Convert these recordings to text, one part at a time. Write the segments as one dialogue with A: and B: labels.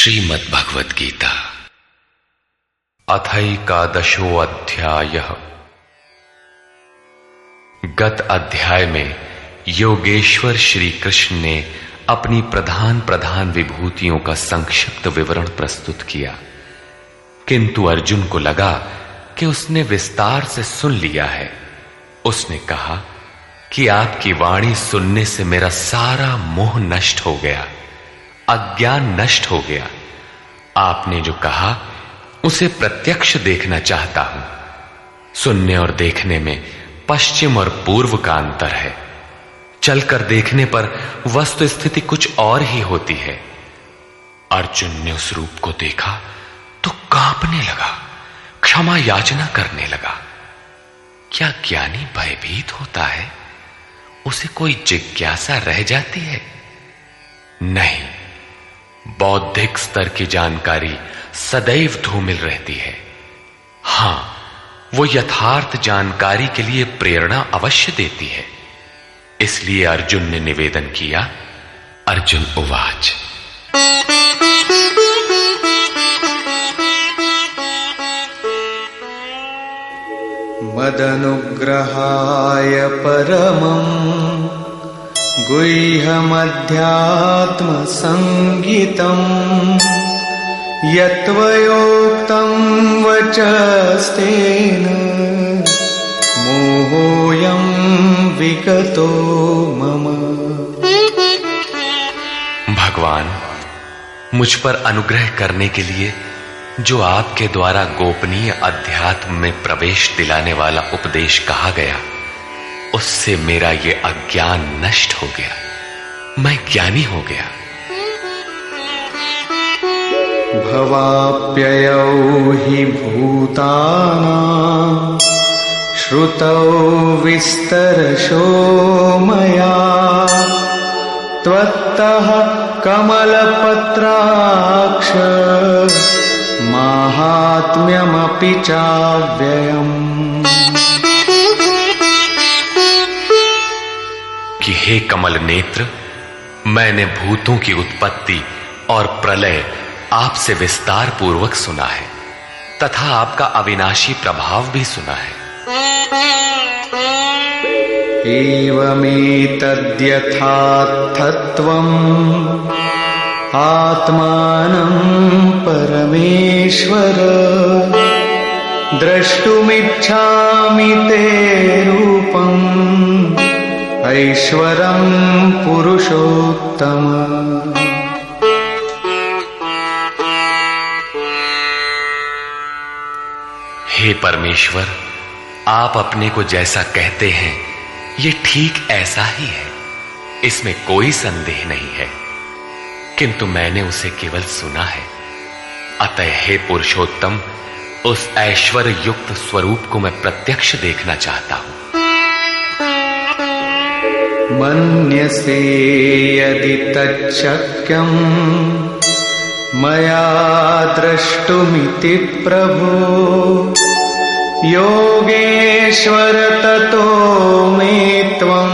A: श्रीमद् भगवद गीता अथैकादशो अध्यायः। गत अध्याय में योगेश्वर श्री कृष्ण ने अपनी प्रधान प्रधान विभूतियों का संक्षिप्त विवरण प्रस्तुत किया, किंतु अर्जुन को लगा कि उसने विस्तार से सुन लिया है। उसने कहा कि आपकी वाणी सुनने से मेरा सारा मोह नष्ट हो गया, अज्ञान नष्ट हो गया। आपने जो कहा उसे प्रत्यक्ष देखना चाहता हूं। सुनने और देखने में पश्चिम और पूर्व का अंतर है। चलकर देखने पर वस्तु स्थिति कुछ और ही होती है। अर्जुन ने उस रूप को देखा तो कांपने लगा, क्षमा याचना करने लगा। क्या ज्ञानी भयभीत होता है? उसे कोई जिज्ञासा रह जाती है? नहीं, बौद्धिक स्तर की जानकारी सदैव धूमिल रहती है। हां, वो यथार्थ जानकारी के लिए प्रेरणा अवश्य देती है। इसलिए अर्जुन ने निवेदन किया। अर्जुन उवाच,
B: मदनुग्रहाय परमं गुह्यमध्यात्मसंगितम् यत्त्वयोक्तं वचस्तेन मोहोऽयं विगतो मम।
A: भगवान, मुझ पर अनुग्रह करने के लिए जो आपके द्वारा गोपनीय अध्यात्म में प्रवेश दिलाने वाला उपदेश कहा गया, उससे मेरा ये अज्ञान नष्ट हो गया, मैं ज्ञानी हो गया।
B: भवाप्ययौ हि भूतानां श्रुतौ विस्तरशो मया त्वत्तः कमलपत्राक्ष माहात्म्यमपि चाव्ययम्।
A: कि हे कमल नेत्र, मैंने भूतों की उत्पत्ति और प्रलय आपसे विस्तार पूर्वक सुना है तथा आपका अविनाशी प्रभाव भी सुना है।
B: एवमेतद्यथार्थत्वम् आत्मानं परमेश्वर द्रष्टुमिच्छामि ते रूपम् ऐश्वरं पुरुषोत्तम।
A: हे परमेश्वर, आप अपने को जैसा कहते हैं ये ठीक ऐसा ही है, इसमें कोई संदेह नहीं है, किंतु मैंने उसे केवल सुना है। अतः हे पुरुषोत्तम, उस ऐश्वर्य युक्त स्वरूप को मैं प्रत्यक्ष देखना चाहता हूं।
B: मन्यसे यदि तच्छक्यम् मया द्रष्टुमिति प्रभो योगेश्वर ततो मे त्वं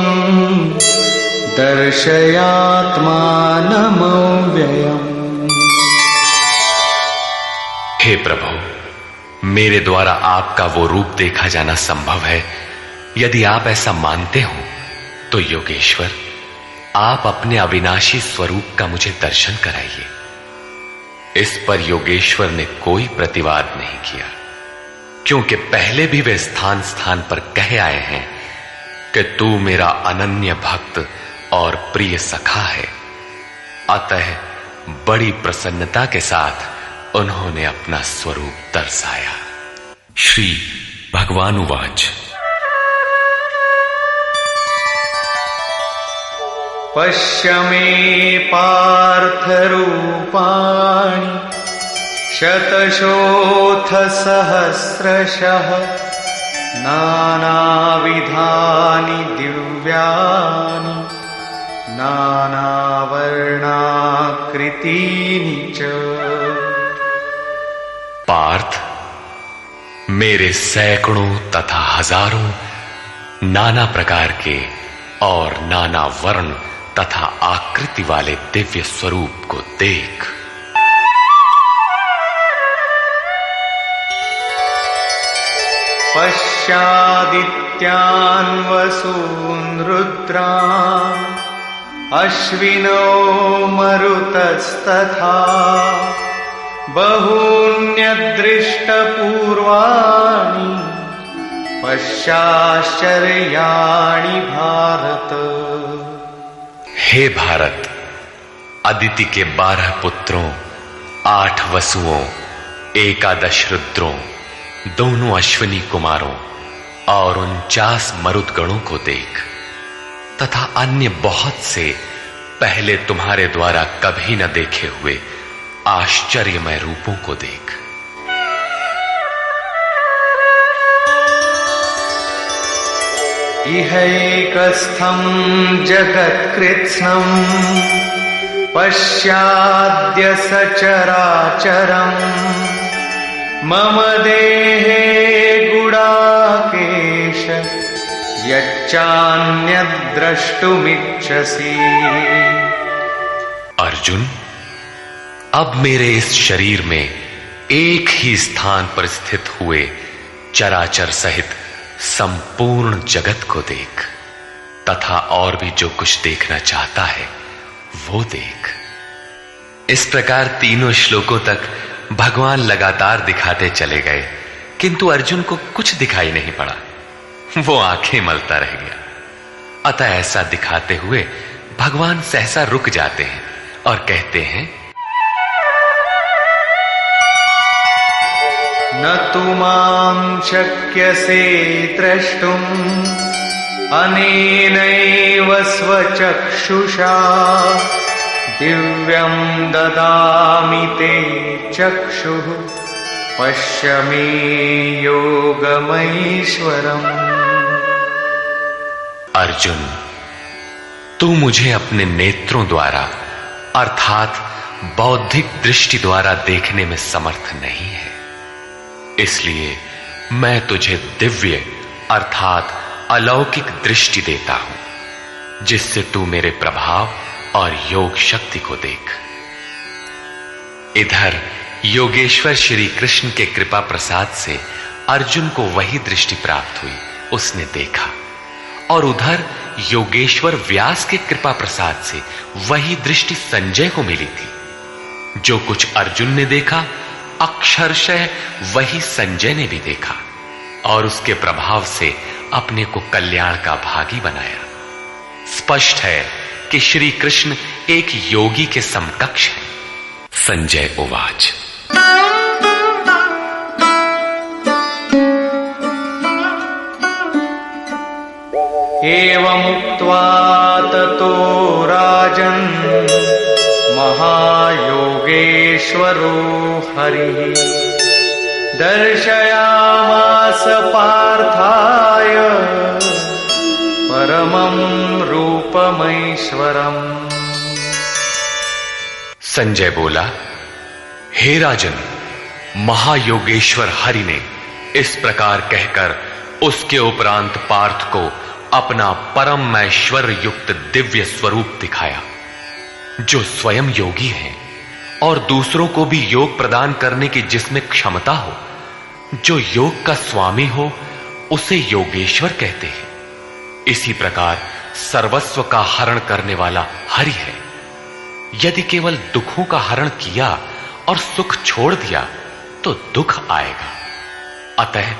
B: दर्शयात्मानमव्ययम्।
A: हे प्रभु, मेरे द्वारा आपका वो रूप देखा जाना संभव है। यदि आप ऐसा मानते हो तो योगेश्वर, आप अपने अविनाशी स्वरूप का मुझे दर्शन कराइए। इस पर योगेश्वर ने कोई प्रतिवाद नहीं किया, क्योंकि पहले भी वे स्थान स्थान पर कह आए हैं कि तू मेरा अनन्य भक्त और प्रिय सखा है। अतः बड़ी प्रसन्नता के साथ उन्होंने अपना स्वरूप दर्शाया। श्री भगवान उवाच,
B: पश्य मे पार्थ रूपाणि शतशोऽथ सहस्रशः नानाविधानि दिव्यानि नानावर्णाकृतीनि च।
A: पार्थ, मेरे सैकड़ों तथा हजारों नाना प्रकार के और नाना वर्ण तथा आकृति वाले दिव्य स्वरूप को देख।
B: पश्यादित्यान् वसून् रुद्रान् अश्विनो मरुतस्तथा बहून्यदृष्टपूर्वाणि पश्याश्चर्याणि भारत।
A: हे भारत, अदिति के 12 पुत्रों, 8 वसुओं, 11 रुद्रों, दोनों अश्विनी कुमारों और 49 मरुदगणों को देख तथा अन्य बहुत से पहले तुम्हारे द्वारा कभी न देखे हुए आश्चर्यमय रूपों को देख।
B: इहैकस्थं जगत्कृत्स्नं पश्याद्य सचराचरम् मम देहे गुडाकेश यच्चान्यद्द्रष्टुमिच्छसि।
A: अर्जुन, अब मेरे इस शरीर में एक ही स्थान पर स्थित हुए चराचर सहित संपूर्ण जगत को देख तथा और भी जो कुछ देखना चाहता है वो देख। इस प्रकार तीनों श्लोकों तक भगवान लगातार दिखाते चले गए, किंतु अर्जुन को कुछ दिखाई नहीं पड़ा। वो आंखें मलता रह गया। अतः ऐसा दिखाते हुए भगवान सहसा रुक जाते हैं और कहते हैं,
B: न तु मां शक्यसे द्रष्टुम् अनेनैव स्वचक्षुषा दिव्यं ददामि ते चक्षुः पश्य मे योगमैश्वरम्।
A: अर्जुन, तू मुझे अपने नेत्रों द्वारा अर्थात बौद्धिक दृष्टि द्वारा देखने में समर्थ नहीं है, इसलिए मैं तुझे दिव्य अर्थात अलौकिक दृष्टि देता हूं, जिससे तू मेरे प्रभाव और योग शक्ति को देख। इधर योगेश्वर श्री कृष्ण के कृपा प्रसाद से अर्जुन को वही दृष्टि प्राप्त हुई, उसने देखा। और उधर योगेश्वर व्यास के कृपा प्रसाद से वही दृष्टि संजय को मिली थी। जो कुछ अर्जुन ने देखा अक्षरशः वही संजय ने भी देखा और उसके प्रभाव से अपने को कल्याण का भागी बनाया। स्पष्ट है कि श्री कृष्ण एक योगी के समकक्ष है। संजय उवाच,
B: एवमुक्त्वा ततो राजन् महायोगेश्वरो हरिः दर्शयामास पार्थाय परमं रूपमैश्वरम्।
A: संजय बोला, हे राजन, महायोगेश्वर हरि ने इस प्रकार कहकर उसके उपरांत पार्थ को अपना परम ऐश्वर्य युक्त दिव्य स्वरूप दिखाया, जो स्वयं योगी है और दूसरों को भी योग प्रदान करने की जिसमें क्षमता हो। जो योग का स्वामी हो उसे योगेश्वर कहते हैं। इसी प्रकार सर्वस्व का हरण करने वाला हरि है। यदि केवल दुखों का हरण किया और सुख छोड़ दिया तो दुख आएगा। अतः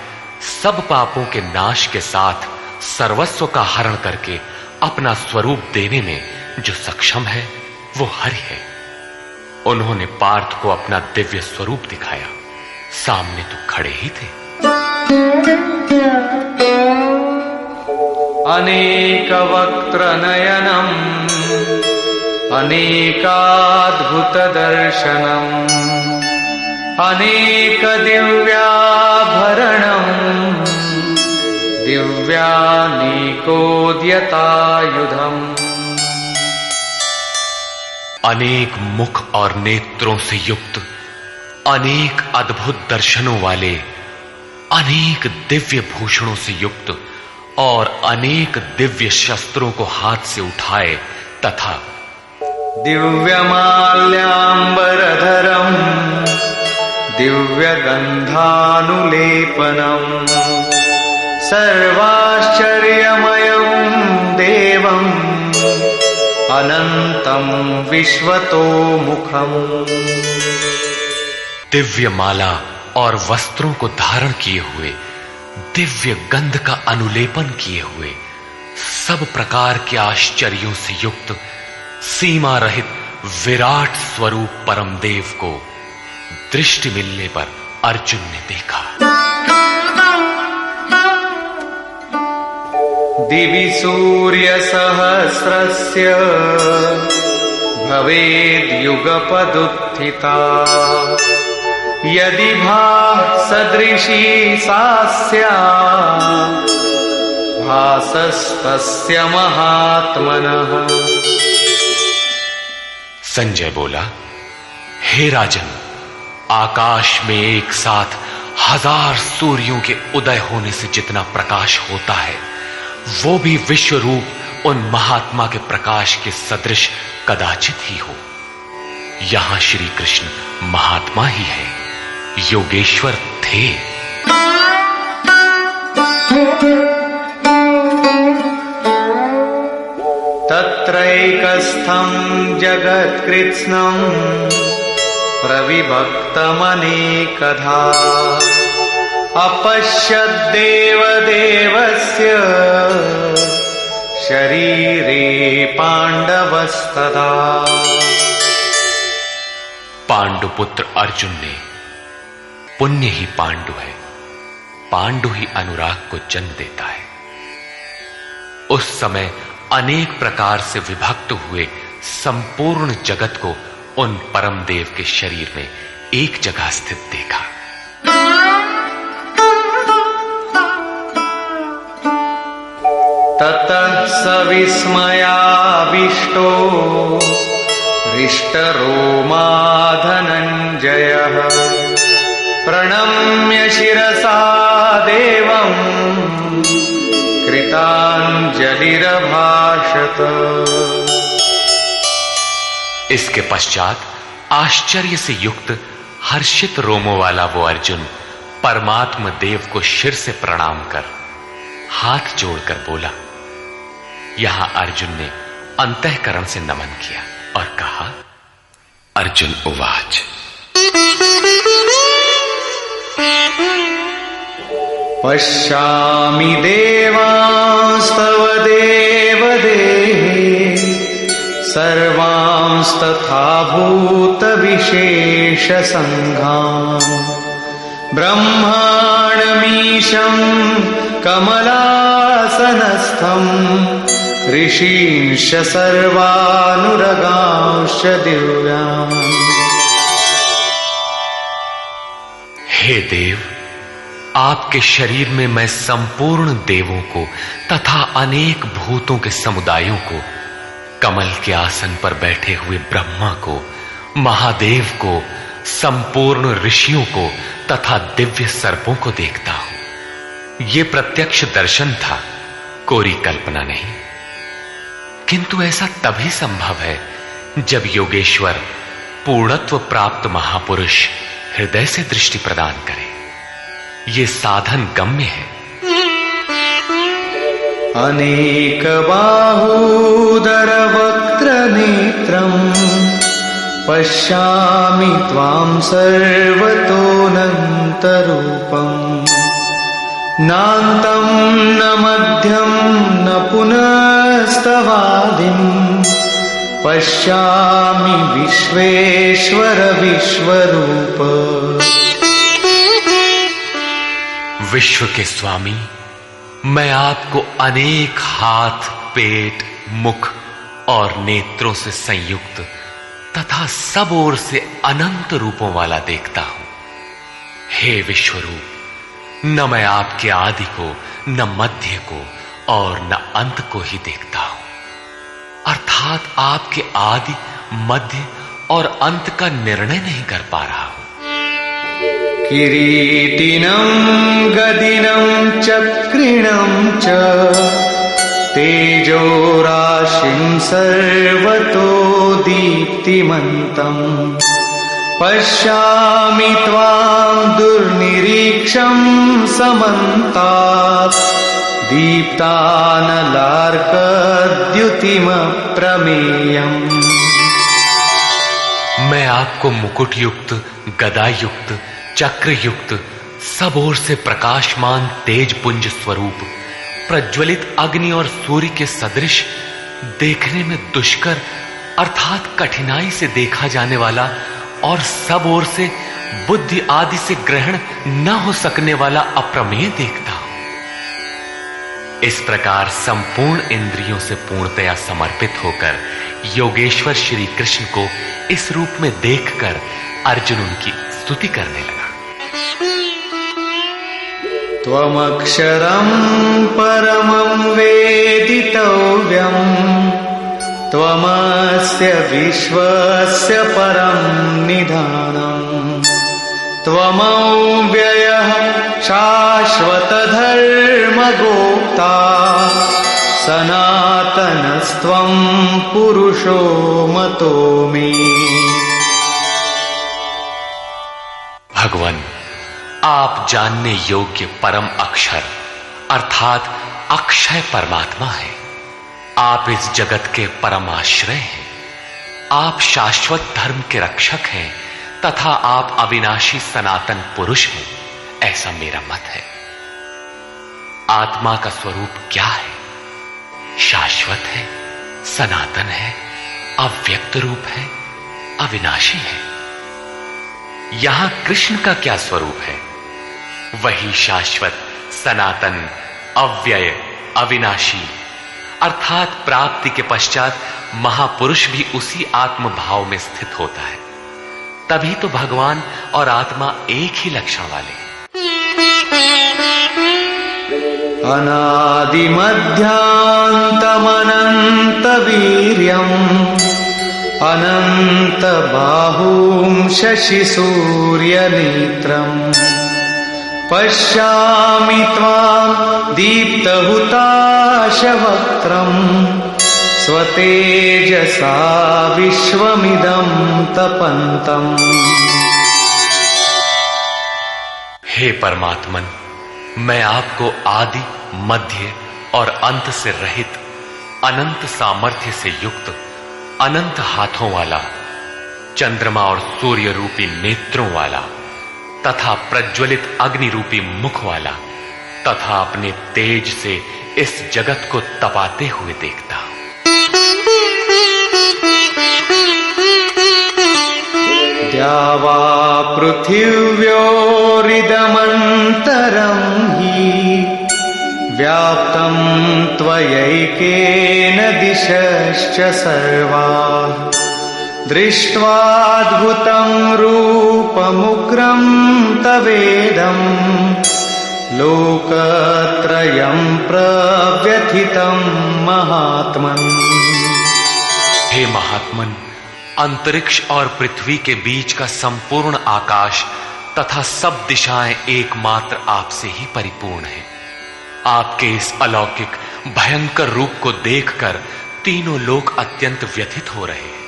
A: सब पापों के नाश के साथ सर्वस्व का हरण करके अपना स्वरूप देने में जो सक्षम है वो हरि है। उन्होंने पार्थ को अपना दिव्य स्वरूप दिखाया। सामने तो खड़े ही थे।
B: अनेक वक्त्र नयनम् अनेकाद्भुत दर्शनम् अनेक दिव्याभरणम् दिव्यानीकोद्यतायुधम्।
A: अनेक मुख और नेत्रों से युक्त, अनेक अद्भुत दर्शनों वाले, अनेक दिव्य भूषणों से युक्त और अनेक दिव्य शस्त्रों को हाथ से उठाए तथा
B: दिव्यमाल्याम्बरधरम् दिव्यगन्धानुलेपनम् सर्वाश्चर्यमयं देवम् अनंतं विश्वतोमुखम्।
A: दिव्य माला और वस्त्रों को धारण किए हुए, दिव्य गंध का अनुलेपन किए हुए, सब प्रकार के आश्चर्यों से युक्त, सीमा रहित विराट स्वरूप परमदेव को दृष्टि मिलने पर अर्जुन ने देखा।
B: दिवि सूर्यसहस्रस्य भवेद्युगपदुत्थिता यदि भासदृशी सा स्यात् भासस्तस्य महात्मनः।
A: संजय बोला, हे राजन, आकाश में एक साथ 1000 सूर्यों के उदय होने से जितना प्रकाश होता है, वो भी विश्व रूप उन महात्मा के प्रकाश के सदृश कदाचित ही हो। यहां श्री कृष्ण महात्मा ही है, योगेश्वर थे।
B: तत्रैकस्थं जगत्कृत्स्नं प्रविभक्तमनेकधा अपश्यद्देवदेवस्य शरीरे पांडवस्तदा।
A: पांडुपुत्र अर्जुन ने, पुण्य ही पांडु है, पांडु ही अनुराग को जन्म देता है, उस समय अनेक प्रकार से विभक्त हुए संपूर्ण जगत को उन परम देव के शरीर में एक जगह स्थित देखा।
B: ततः स विस्मयाविष्टो हृष्टरोमा धनञ्जयः प्रणम्य शिरसा देवम् कृताञ्जलिरभाषत।
A: इसके पश्चात आश्चर्य से युक्त हर्षित रोमों वाला वो अर्जुन परमात्मा देव को शिर से प्रणाम कर हाथ जोड़कर बोला। यहां अर्जुन ने अंतःकरण से नमन किया और कहा, अर्जुन उवाच,
B: पश्यामि देवांस्तव देवदेहे सर्वांस्तथा भूतविशेषसङ्घान् ब्रह्माणमीशं कमलासनस्थम् ऋषींश्च सर्वानुरगांश्च दिव्यान्।
A: हे देव, आपके शरीर में मैं संपूर्ण देवों को तथा अनेक भूतों के समुदायों को, कमल के आसन पर बैठे हुए ब्रह्मा को, महादेव को, संपूर्ण ऋषियों को तथा दिव्य सर्पों को देखता हूं। यह प्रत्यक्ष दर्शन था, कोरी कल्पना नहीं। किंतु ऐसा तभी संभव है जब योगेश्वर पूर्णत्व प्राप्त महापुरुष हृदय से दृष्टि प्रदान करे। ये साधन गम्य है।
B: अनेक बाहूदर वक्त्र नेत्रम् पश्यामि त्वां सर्वतोऽनन्तरूपम् नान्तं न मध्यं न पुनस्तवादिम् पश्यामि विश्वेश्वर विश्वरूप।
A: विश्व के स्वामी, मैं आपको अनेक हाथ, पेट, मुख और नेत्रों से संयुक्त तथा सब ओर से अनंत रूपों वाला देखता हूं। हे विश्वरूप, न मैं आपके आदि को, न मध्य को और न अंत को ही देखता हूं, अर्थात आपके आदि, मध्य और अंत का निर्णय नहीं कर पा रहा हूं।
B: किरीटिनं गदिनं चक्रिणं च तेजो राशिं सर्वतो दीप्तिमन्तम् पश्यामि त्वां दुर्निरीक्षं समन्तात् दीप्तानलार्कद्युतिमप्रमेयम्।
A: मैं आपको मुकुट युक्त, गदा युक्त, चक्र युक्त, सब ओर से प्रकाशमान तेज पुंज स्वरूप, प्रज्वलित अग्नि और सूर्य के सदृश, देखने में दुष्कर अर्थात कठिनाई से देखा जाने वाला और सब ओर से बुद्धि आदि से ग्रहण न हो सकने वाला अप्रमेय देखता हूं। इस प्रकार संपूर्ण इंद्रियों से पूर्णतया समर्पित होकर योगेश्वर श्री कृष्ण को इस रूप में देखकर अर्जुन उनकी स्तुति करने लगा।
B: त्वमक्षरं परमं वेदितव्यम्, त्वमस्य विश्वस्य परं निधानम्, त्वमव्ययः शाश्वतधर्मगोप्ता, सनातनस्त्वं पुरुषो मतो मे।
A: भगवान, आप जानने योग्य परम अक्षर अर्थात अक्षय परमात्मा है। आप इस जगत के परम आश्रय हैं। आप शाश्वत धर्म के रक्षक हैं तथा आप अविनाशी सनातन पुरुष हैं, ऐसा मेरा मत है। आत्मा का स्वरूप क्या है? शाश्वत है, सनातन है, अव्यक्त रूप है, अविनाशी है। यहां कृष्ण का क्या स्वरूप है? वही शाश्वत, सनातन, अव्यय, अविनाशी, अर्थात प्राप्ति के पश्चात महापुरुष भी उसी आत्म भाव में स्थित होता है। तभी तो भगवान और आत्मा एक ही लक्षण वाले।
B: अनादिमध्यान्तमनन्तवीर्यम्, अनन्तबाहुं शशिसूर्यनेत्रम्, पश्यामि त्वां दीप्तहुताशवक्त्रम्, स्वतेजसा विश्वमिदं तपन्तम्।
A: हे परमात्मन, मैं आपको आदि, मध्य और अंत से रहित, अनंत सामर्थ्य से युक्त, अनंत हाथों वाला, चंद्रमा और सूर्य रूपी नेत्रों वाला तथा प्रज्वलित अग्नि रूपी मुख वाला तथा अपने तेज से इस जगत को तपाते हुए देखता हूं।
B: द्यावा पृथिव्योरिदमन्तरं हि व्याप्तं त्वयैकेन दिशश्च सर्वाः, दृष्ट्वाद्भुतं रूपमुग्रं तवेदं, लोकत्रयं प्रव्यथितं महात्मन्।
A: हे महात्मन, अंतरिक्ष और पृथ्वी के बीच का संपूर्ण आकाश तथा सब दिशाएं एकमात्र आपसे ही परिपूर्ण है। आपके इस अलौकिक भयंकर रूप को देखकर तीनों लोक अत्यंत व्यथित हो रहे हैं।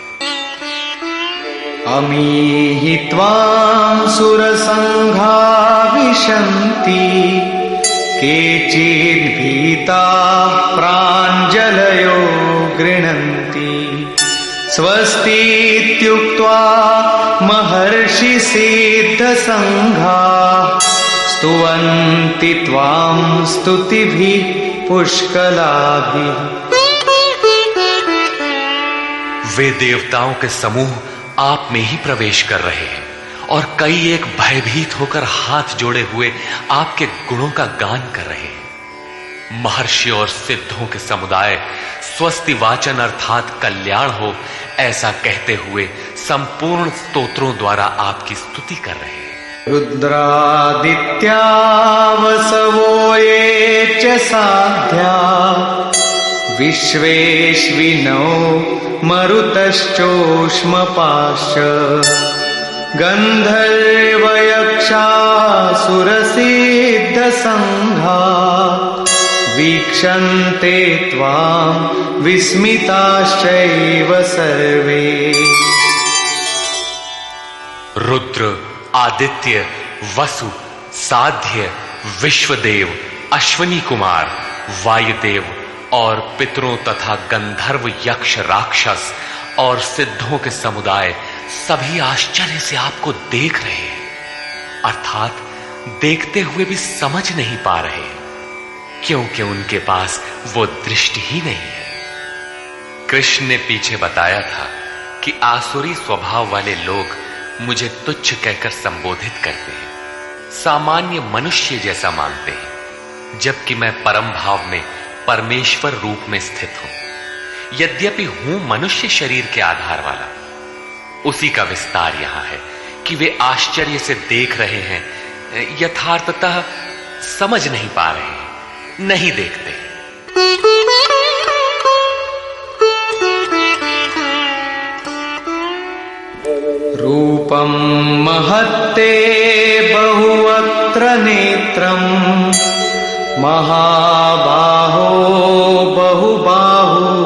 B: अमीहि त्वां सुरसंघा विशन्ति, केचिद्भीताः प्राञ्जलयो गृह्णन्ति, स्वस्तीत्युक्त्वा महर्षिसिद्धसंघाः, स्तुवन्ति त्वां स्तुतिभिः पुष्कलाभिः।
A: वे देवताओं के समूह आप में ही प्रवेश कर रहे हैं और कई एक भयभीत होकर हाथ जोड़े हुए आपके गुणों का गान कर रहे हैं। महर्षि और सिद्धों के समुदाय स्वस्ति वाचन अर्थात कल्याण हो ऐसा कहते हुए संपूर्ण स्तोत्रों द्वारा आपकी स्तुति कर रहे हैं।
B: रुद्रादित्या वसवो ये च साध्या, विश्वेश्विनो मरुतश्चोष्मपाश्च, गन्धर्वयक्षासुरसिद्धसंघा, वीक्षन्ते त्वां विस्मिताश्चैव सर्वे।
A: रुद्र, आदित्य, वसु, साध्य, विश्वदेव, अश्विनी कुमार, वायुदेव और पितरों तथा गंधर्व, यक्ष, राक्षस और सिद्धों के समुदाय सभी आश्चर्य से आपको देख रहे हैं, अर्थात देखते हुए भी समझ नहीं पा रहे, क्योंकि उनके पास वो दृष्टि ही नहीं है। कृष्ण ने पीछे बताया था कि आसुरी स्वभाव वाले लोग मुझे तुच्छ कहकर संबोधित करते हैं, सामान्य मनुष्य जैसा मानते हैं, जबकि मैं परम भाव में परमेश्वर रूप में स्थित हूं। यद्यपि हूं मनुष्य शरीर के आधार वाला, उसी का विस्तार यहां है कि वे आश्चर्य से देख रहे हैं, यथार्थतः समझ नहीं पा रहे हैं, नहीं देखते।
B: रूपम महत्ते बहुवक्त्र नेत्रम महाबाहो बहुबाहुरुपादम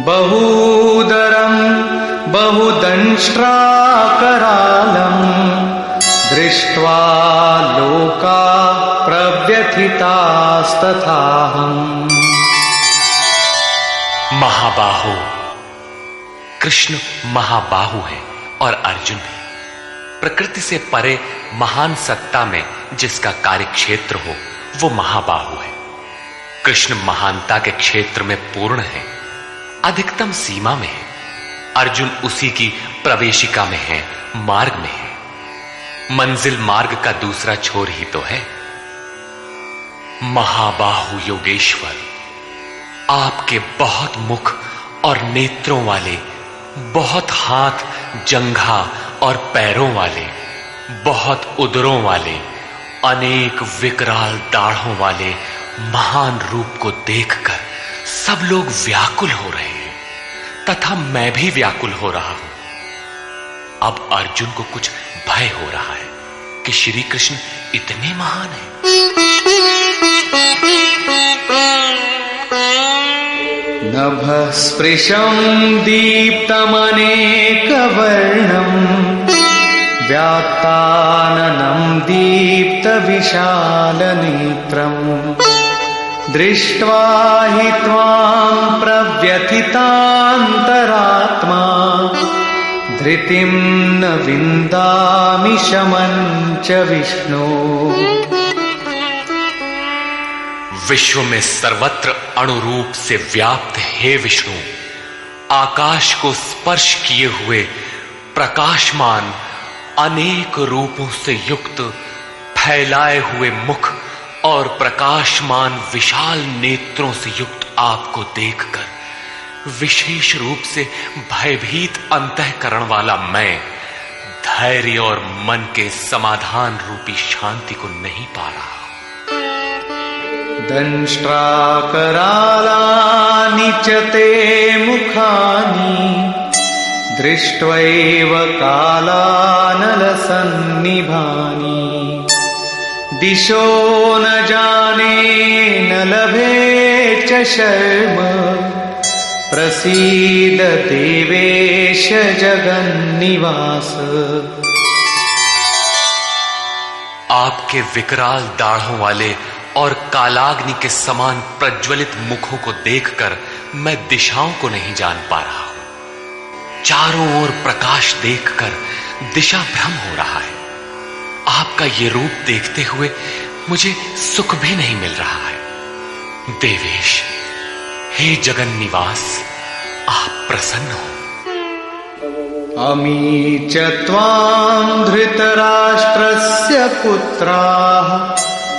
B: बहुदरम बहुदंष्ट्राकरालम दृष्ट्वा लोका प्रव्यथितास्तथाहम्।
A: महाबाहो, कृष्ण महाबाहु है और अर्जुन है। प्रकृति से परे महान सत्ता में जिसका कार्य क्षेत्र हो वो महाबाहु है। कृष्ण महानता के क्षेत्र में पूर्ण है, अधिकतम सीमा में है। अर्जुन उसी की प्रवेशिका में है, मार्ग में है। मंजिल मार्ग का दूसरा छोर ही तो है। महाबाहु योगेश्वर, आपके बहुत मुख और नेत्रों वाले, बहुत हाथ, जंघा और पैरों वाले, बहुत उदरों वाले, अनेक विकराल दाढ़ों वाले महान रूप को देखकर सब लोग व्याकुल हो रहे हैं, तथा मैं भी व्याकुल हो रहा हूं। अब अर्जुन को कुछ भय हो रहा है कि श्री कृष्ण इतने महान हैं।
B: नभस्पृशं दीप्तमनेकवर्णं व्यात्ताननं दीप्तविशालनेत्रं दृष्ट्वा हि त्वां प्रव्यथितान्तरात्मा धृतिं न विन्दामि शमं च विष्णो।
A: विश्व में सर्वत्र अणुरूप से व्याप्त हे विष्णु, आकाश को स्पर्श किए हुए प्रकाशमान अनेक रूपों से युक्त फैलाए हुए मुख और प्रकाशमान विशाल नेत्रों से युक्त आपको देखकर विशेष रूप से भयभीत अंतःकरण वाला मैं धैर्य और मन के समाधान रूपी शांति को नहीं पा रहा।
B: दंष्ट्राकरालानि च ते मुखानि दृष्ट्वैव कालानलसन्निभानि दिशो न जाने न लभे च शर्म प्रसीद देवेश जगन्निवास।
A: आपके विकराल दाढ़ों वाले और कालाग्नि के समान प्रज्वलित मुखों को देखकर मैं दिशाओं को नहीं जान पा रहा हूं। चारों ओर प्रकाश देखकर दिशा भ्रम हो रहा है। आपका ये रूप देखते हुए मुझे सुख भी नहीं मिल रहा है। देवेश, हे जगन निवास, आप प्रसन्न हो।
B: अमी च त्वां धृतराष्ट्रस्य पुत्राः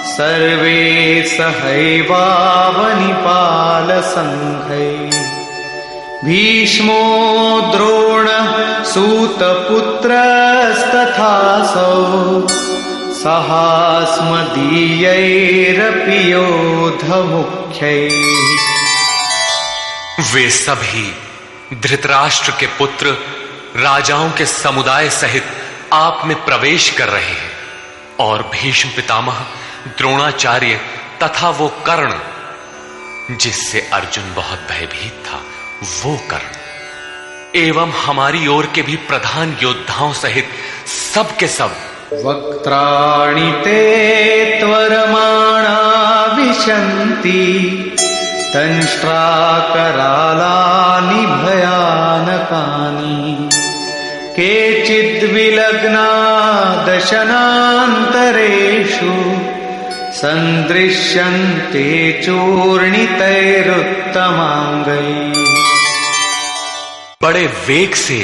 B: सर्वे सहैवावनिपालसङ्घैः भीष्मो द्रोणः सूतपुत्रस्तथासौ सहास्मदीयैरपि योधमुख्यैः।
A: वे सभी धृतराष्ट्र के पुत्र राजाओं के समुदाय सहित आप में प्रवेश कर रहे हैं, और भीष्म पितामह, द्रोणाचार्य तथा वो कर्ण जिससे अर्जुन बहुत भयभीत था, वो कर्ण एवं हमारी ओर के भी प्रधान योद्धाओं सहित सब के सब
B: वक्त्राणि ते त्वरमाणा विशन्ति दंष्ट्राकरालानि भयानकानि केचिद्विलग्ना दशनान्तरेषु सन्दृश्यन्ते चूर्णितैरुत्तमाङ्गैः।
A: बड़े वेग से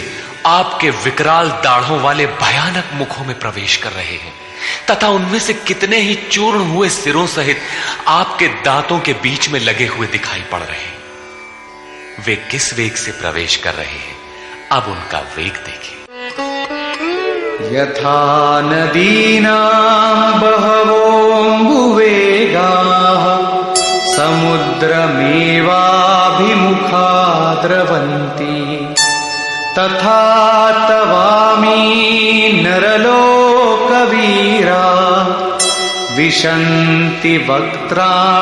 A: आपके विकराल दाढ़ों वाले भयानक मुखों में प्रवेश कर रहे हैं तथा उनमें से कितने ही चूर्ण हुए सिरों सहित आपके दांतों के बीच में लगे हुए दिखाई पड़ रहे हैं। वे किस वेग से प्रवेश कर रहे हैं, अब उनका वेग देखें।
B: यथा नदीनां बहवोऽम्बुवेगाः समुद्रमेवाभिमुखा द्रवन्ति तथा तवामी नरलोकवीरा विशन्ति वक्त्राण्यभिविज्वलन्ति।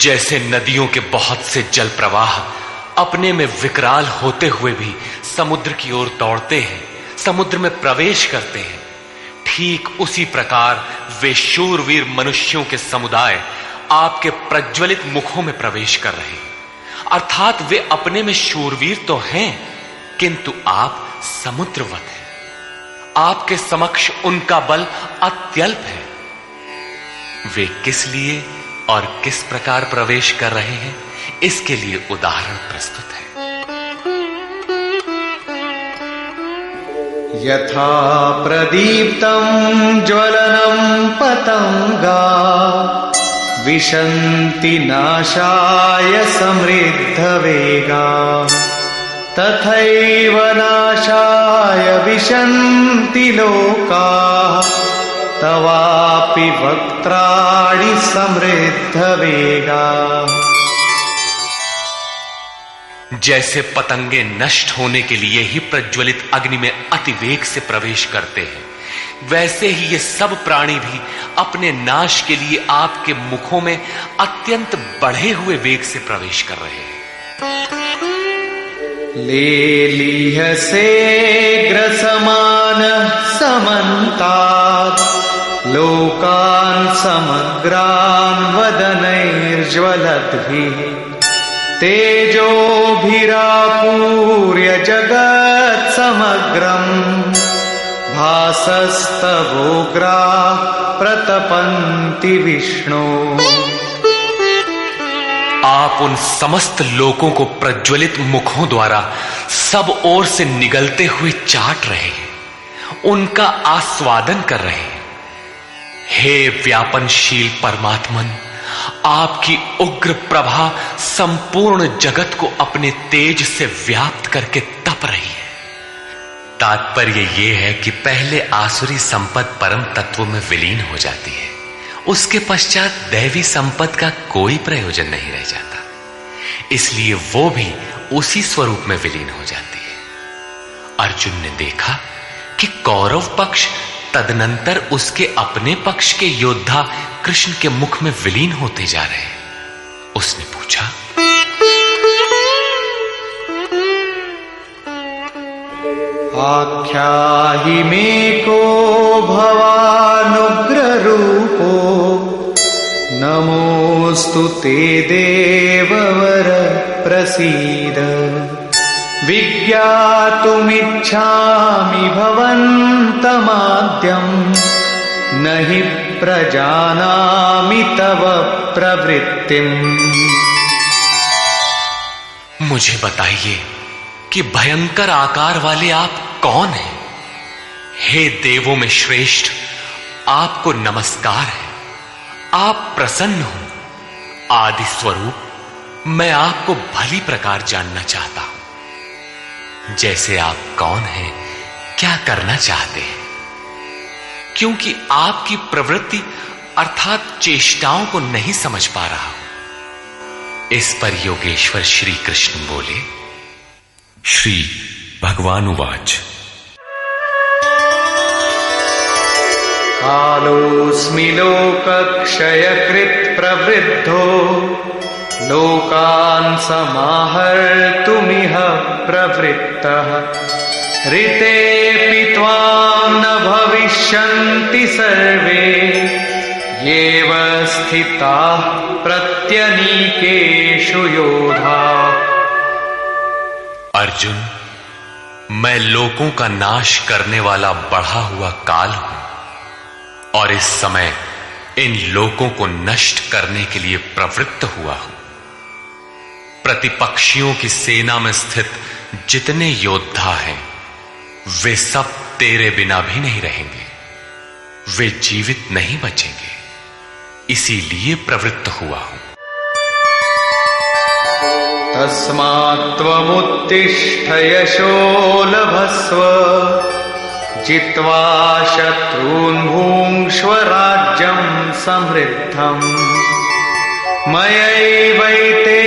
A: जैसे नदियों के बहुत से जल प्रवाह अपने में विकराल होते हुए भी समुद्र की ओर दौड़ते हैं, समुद्र में प्रवेश करते हैं, ठीक उसी प्रकार वे शूरवीर मनुष्यों के समुदाय आपके प्रज्वलित मुखों में प्रवेश कर रहे हैं। अर्थात वे अपने में शूरवीर तो हैं, किंतु आप समुद्रवत हैं। आपके समक्ष उनका बल अत्यल्प है। वे किस लिए और किस प्रकार प्रवेश कर रहे हैं, इसके लिए उदाहरण प्रस्तुत है।
B: यथा प्रदीप्तं ज्वलनं पतंगा विशन्ति नाशाय समृद्धवेगा तथैव नाशाय विशन्ति लोकाः तवापि वक्त्राणि समृद्धवेगा।
A: जैसे पतंगे नष्ट होने के लिए ही प्रज्वलित अग्नि में अतिवेग से प्रवेश करते हैं, वैसे ही ये सब प्राणी भी अपने नाश के लिए आपके मुखों में अत्यंत बढ़े हुए वेग से प्रवेश कर रहे हैं।
B: लेलीहसे ग्रसमानः समन्तात् लोकान् समग्रान् वदनैर्ज्वलद्भिः तेजोभिरापूर्य जगत् समग्रम् भासस्तवोग्राः प्रतपन्ति विष्णु।
A: आप उन समस्त लोकों को प्रज्वलित मुखों द्वारा सब ओर से निगलते हुए चाट रहे हैं, उनका आस्वादन कर रहे हैं। हे व्यापनशील परमात्मन, आपकी उग्र प्रभा संपूर्ण जगत को अपने तेज से व्याप्त करके तप रही है। तात्पर्य यह है कि पहले आसुरी संपद परम तत्व में विलीन हो जाती है, उसके पश्चात दैवी संपद का कोई प्रयोजन नहीं रह जाता, इसलिए वो भी उसी स्वरूप में विलीन हो जाती है। अर्जुन ने देखा कि कौरव पक्ष तदनंतर उसके अपने पक्ष के योद्धा कृष्ण के मुख में विलीन होते जा रहे हैं। उसने पूछा,
B: आख्याहि मे को भवानुग्र रूपो नमोस्तु ते देववर प्रसीद विज्ञातुमिच्छामि भवन्तमाद्यं न हि प्रजानामि तव प्रवृत्तिम्।
A: मुझे बताइए कि भयंकर आकार वाले आप कौन हैं? हे देवों में श्रेष्ठ, आपको नमस्कार है। आप प्रसन्न हो। आदि स्वरूप मैं आपको भली प्रकार जानना चाहता हूं। जैसे आप कौन हैं, क्या करना चाहते हैं? क्योंकि आपकी प्रवृत्ति अर्थात चेष्टाओं को नहीं समझ पा रहा हूं। इस पर योगेश्वर श्री कृष्ण बोले, श्री भगवान उवाच, कालोऽस्मि लोकक्षयकृत् प्रवृद्धो
B: लोकान् समाहर्तुमिह प्रवृत्तः ऋतेऽपि त्वां न भविष्यन्ति सर्वे येव स्थिताः प्रत्यनीकेषु योधा।
A: अर्जुन, मैं लोकों का नाश करने वाला बढ़ा हुआ काल हूं और इस समय इन लोकों को नष्ट करने के लिए प्रवृत्त हुआ हूं। प्रतिपक्षियों की सेना में स्थित जितने योद्धा हैं वे सब तेरे बिना भी नहीं रहेंगे, वे जीवित नहीं बचेंगे, इसीलिए प्रवृत्त हुआ हूं।
B: तस्मात् त्वमुत्तिष्ठ यशो लभस्व जित्वा शत्रून् भुङ्क्ष्व राज्यं समृद्धम् मयैवैते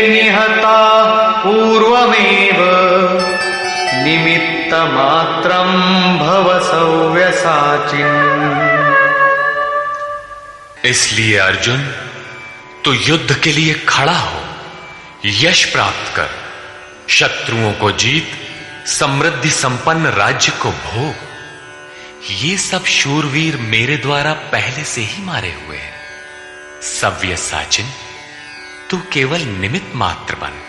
B: निहताः पूर्वमेव निमित्तमात्रं भव सव्यसाचिन्।
A: इसलिए अर्जुन, तू युद्ध के लिए खड़ा हो, यश प्राप्त कर, शत्रुओं को जीत, समृद्धि संपन्न राज्य को भोग। ये सब शूरवीर मेरे द्वारा पहले से ही मारे हुए हैं। सव्यसाचिन, तू केवल निमित्त मात्र बन।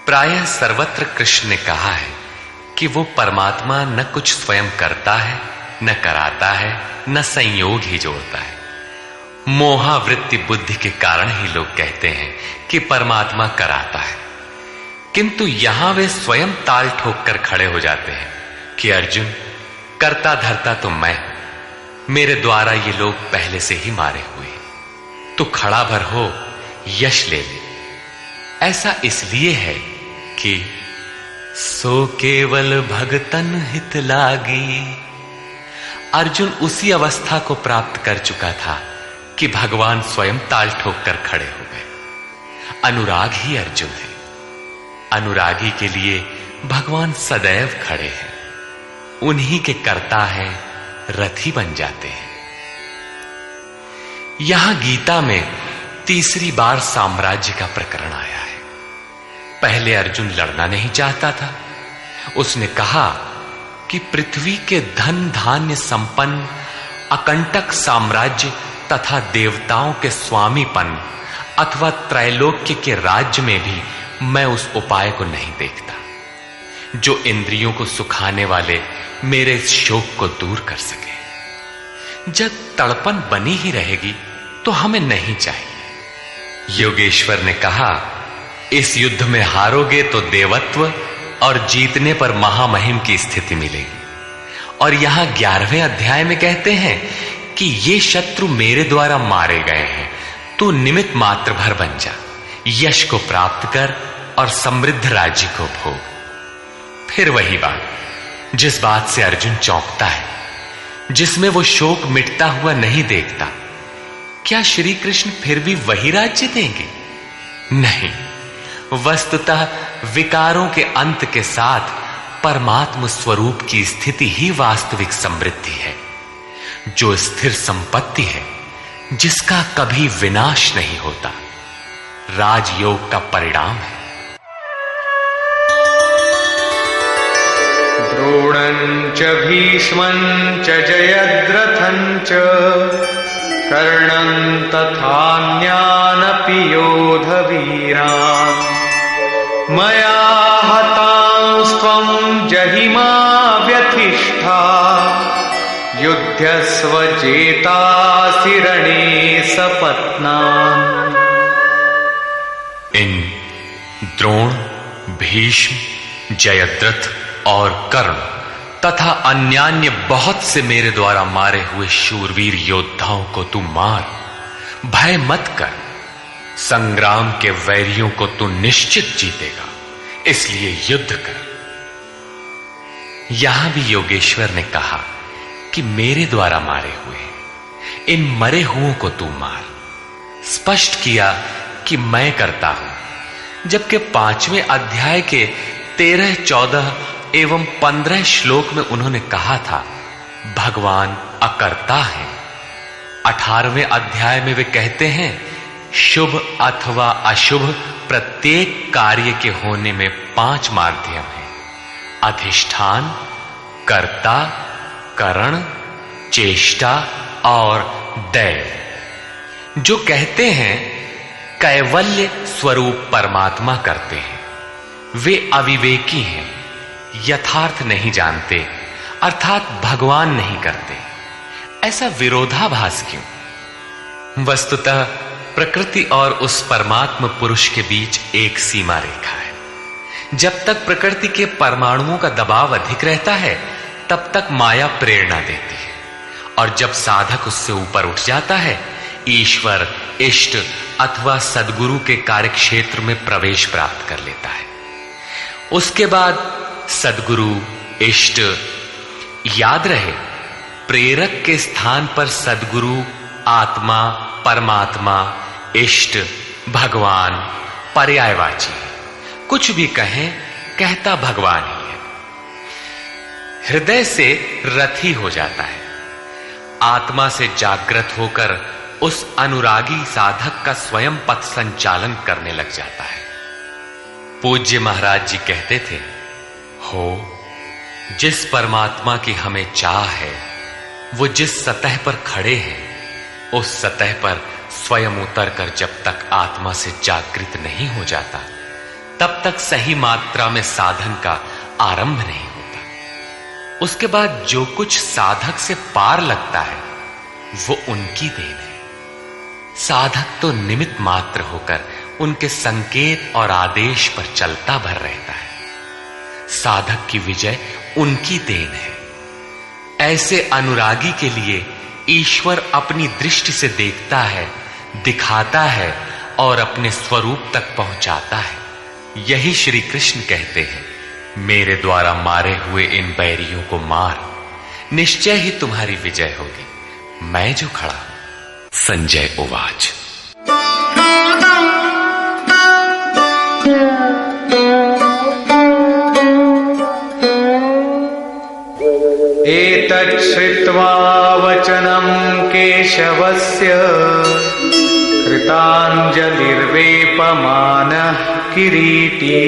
A: प्रायः सर्वत्र कृष्ण ने कहा है कि वो परमात्मा न कुछ स्वयं करता है, न कराता है, न संयोग ही जोड़ता है। मोहावृत्ति बुद्धि के कारण ही लोग कहते हैं कि परमात्मा कराता है, किंतु यहां वे स्वयं ताल ठोक कर खड़े हो जाते हैं कि अर्जुन, करता धरता तो मैं हूं, मेरे द्वारा ये लोग पहले से ही मारे हुए, तू खड़ा भर हो, यश ले ले। ऐसा इसलिए है कि सो केवल भगतन हित लागी। अर्जुन उसी अवस्था को प्राप्त कर चुका था कि भगवान स्वयं ताल ठोक कर खड़े हो गए। अनुराग ही अर्जुन है। अनुरागी के लिए भगवान सदैव खड़े हैं, उन्हीं के कर्ता है, रथी बन जाते हैं। यहां गीता में तीसरी बार साम्राज्य का प्रकरण आया है। पहले अर्जुन लड़ना नहीं चाहता था। उसने कहा कि पृथ्वी के धन धान्य संपन्न अकंटक साम्राज्य तथा देवताओं के स्वामीपन अथवा त्रैलोक्य के राज्य में भी मैं उस उपाय को नहीं देखता जो इंद्रियों को सुखाने वाले मेरे शोक को दूर कर सके। जब तड़पन बनी ही रहेगी तो हमें नहीं चाहिए। योगेश्वर ने कहा, इस युद्ध में हारोगे तो देवत्व और जीतने पर महामहिम की स्थिति मिलेगी। और यहां 11वें अध्याय में कहते हैं कि ये शत्रु मेरे द्वारा मारे गए हैं, तू निमित्त मात्र भर बन जा, यश को प्राप्त कर और समृद्ध राज्य को भोग। फिर वही बात, जिस बात से अर्जुन चौंकता है, जिसमें वो शोक मिटता हुआ नहीं देखता, क्या श्री कृष्ण फिर भी वही राज्य देंगे? नहीं, वस्तुतः विकारों के अंत के साथ परमात्म स्वरूप की स्थिति ही वास्तविक समृद्धि है, जो स्थिर संपत्ति है, जिसका कभी विनाश नहीं होता, राजयोग का परिणाम है।
B: द्रोणं च भीष्मं च जयद्रथं च कर्णं तथान्यानपि योधवीरान् मया हतांस्त्वं जहिमा व्यथिष्ठा युध्यस्व जेतासि रणे सपत्नान्।
A: इन द्रोण, भीष्म, जयद्रथ और कर्ण तथा अन्यान्य बहुत से मेरे द्वारा मारे हुए शूरवीर योद्धाओं को तू मार, भय मत कर। संग्राम के वैरियों को तू निश्चित जीतेगा, इसलिए युद्ध कर। यहां भी योगेश्वर ने कहा कि मेरे द्वारा मारे हुए इन मरे हुओं को तू मार। स्पष्ट किया कि मैं करता हूं, जबकि 5वें अध्याय के 13, 14 एवं 15 श्लोक में उन्होंने कहा था भगवान अकर्ता है। 18वें अध्याय में वे कहते हैं शुभ अथवा अशुभ प्रत्येक कार्य के होने में 5 माध्यम हैं: अधिष्ठान, कर्ता, करण, चेष्टा और दैव। जो कहते हैं कैवल्य स्वरूप परमात्मा करते हैं, वे अविवेकी हैं, यथार्थ नहीं जानते, अर्थात भगवान नहीं करते। ऐसा विरोधाभास क्यों? वस्तुतः प्रकृति और उस परमात्म पुरुष के बीच एक सीमा रेखा है। जब तक प्रकृति के परमाणुओं का दबाव अधिक रहता है, तब तक माया प्रेरणा देती है, और जब साधक उससे ऊपर उठ जाता है, ईश्वर, इष्ट अथवा सद्गुरु के कार्यक्षेत्र में प्रवेश प्राप्त कर लेता है। उसके बाद सद्गुरु, इष्ट, याद रहे प्रेरक के स्थान पर सद्गुरु, आत्मा, परमात्मा, इष्ट, भगवान पर्यायवाची। कुछ भी कहें, कहता भगवान ही है। हृदय से रथी हो जाता है। आत्मा से जागृत होकर उस अनुरागी साधक का स्वयं पथ संचालन करने लग जाता है। पूज्य महाराज जी कहते थे, हो जिस परमात्मा की हमें चाह है, वो जिस सतह पर खड़े हैं, उस सतह पर स्वयं उतरकर जब तक आत्मा से जागृत नहीं हो जाता, तब तक सही मात्रा में साधन का आरंभ नहीं होता। उसके बाद जो कुछ साधक से पार लगता है, वो उनकी देन है। साधक तो निमित्त मात्र होकर उनके संकेत और आदेश पर चलता भर रहता है। साधक की विजय उनकी देन है। ऐसे अनुरागी के लिए ईश्वर अपनी दृष्टि से देखता है, दिखाता है और अपने स्वरूप तक पहुंचाता है। यही श्री कृष्ण कहते हैं, मेरे द्वारा मारे हुए इन बैरियों को मार, निश्चय ही तुम्हारी विजय होगी, मैं जो खड़ा हूं। संजय उवाच।
B: एतत् श्रुत्वा वचनं केशवस्य कृताञ्जलिर्वेपमानः किरीटी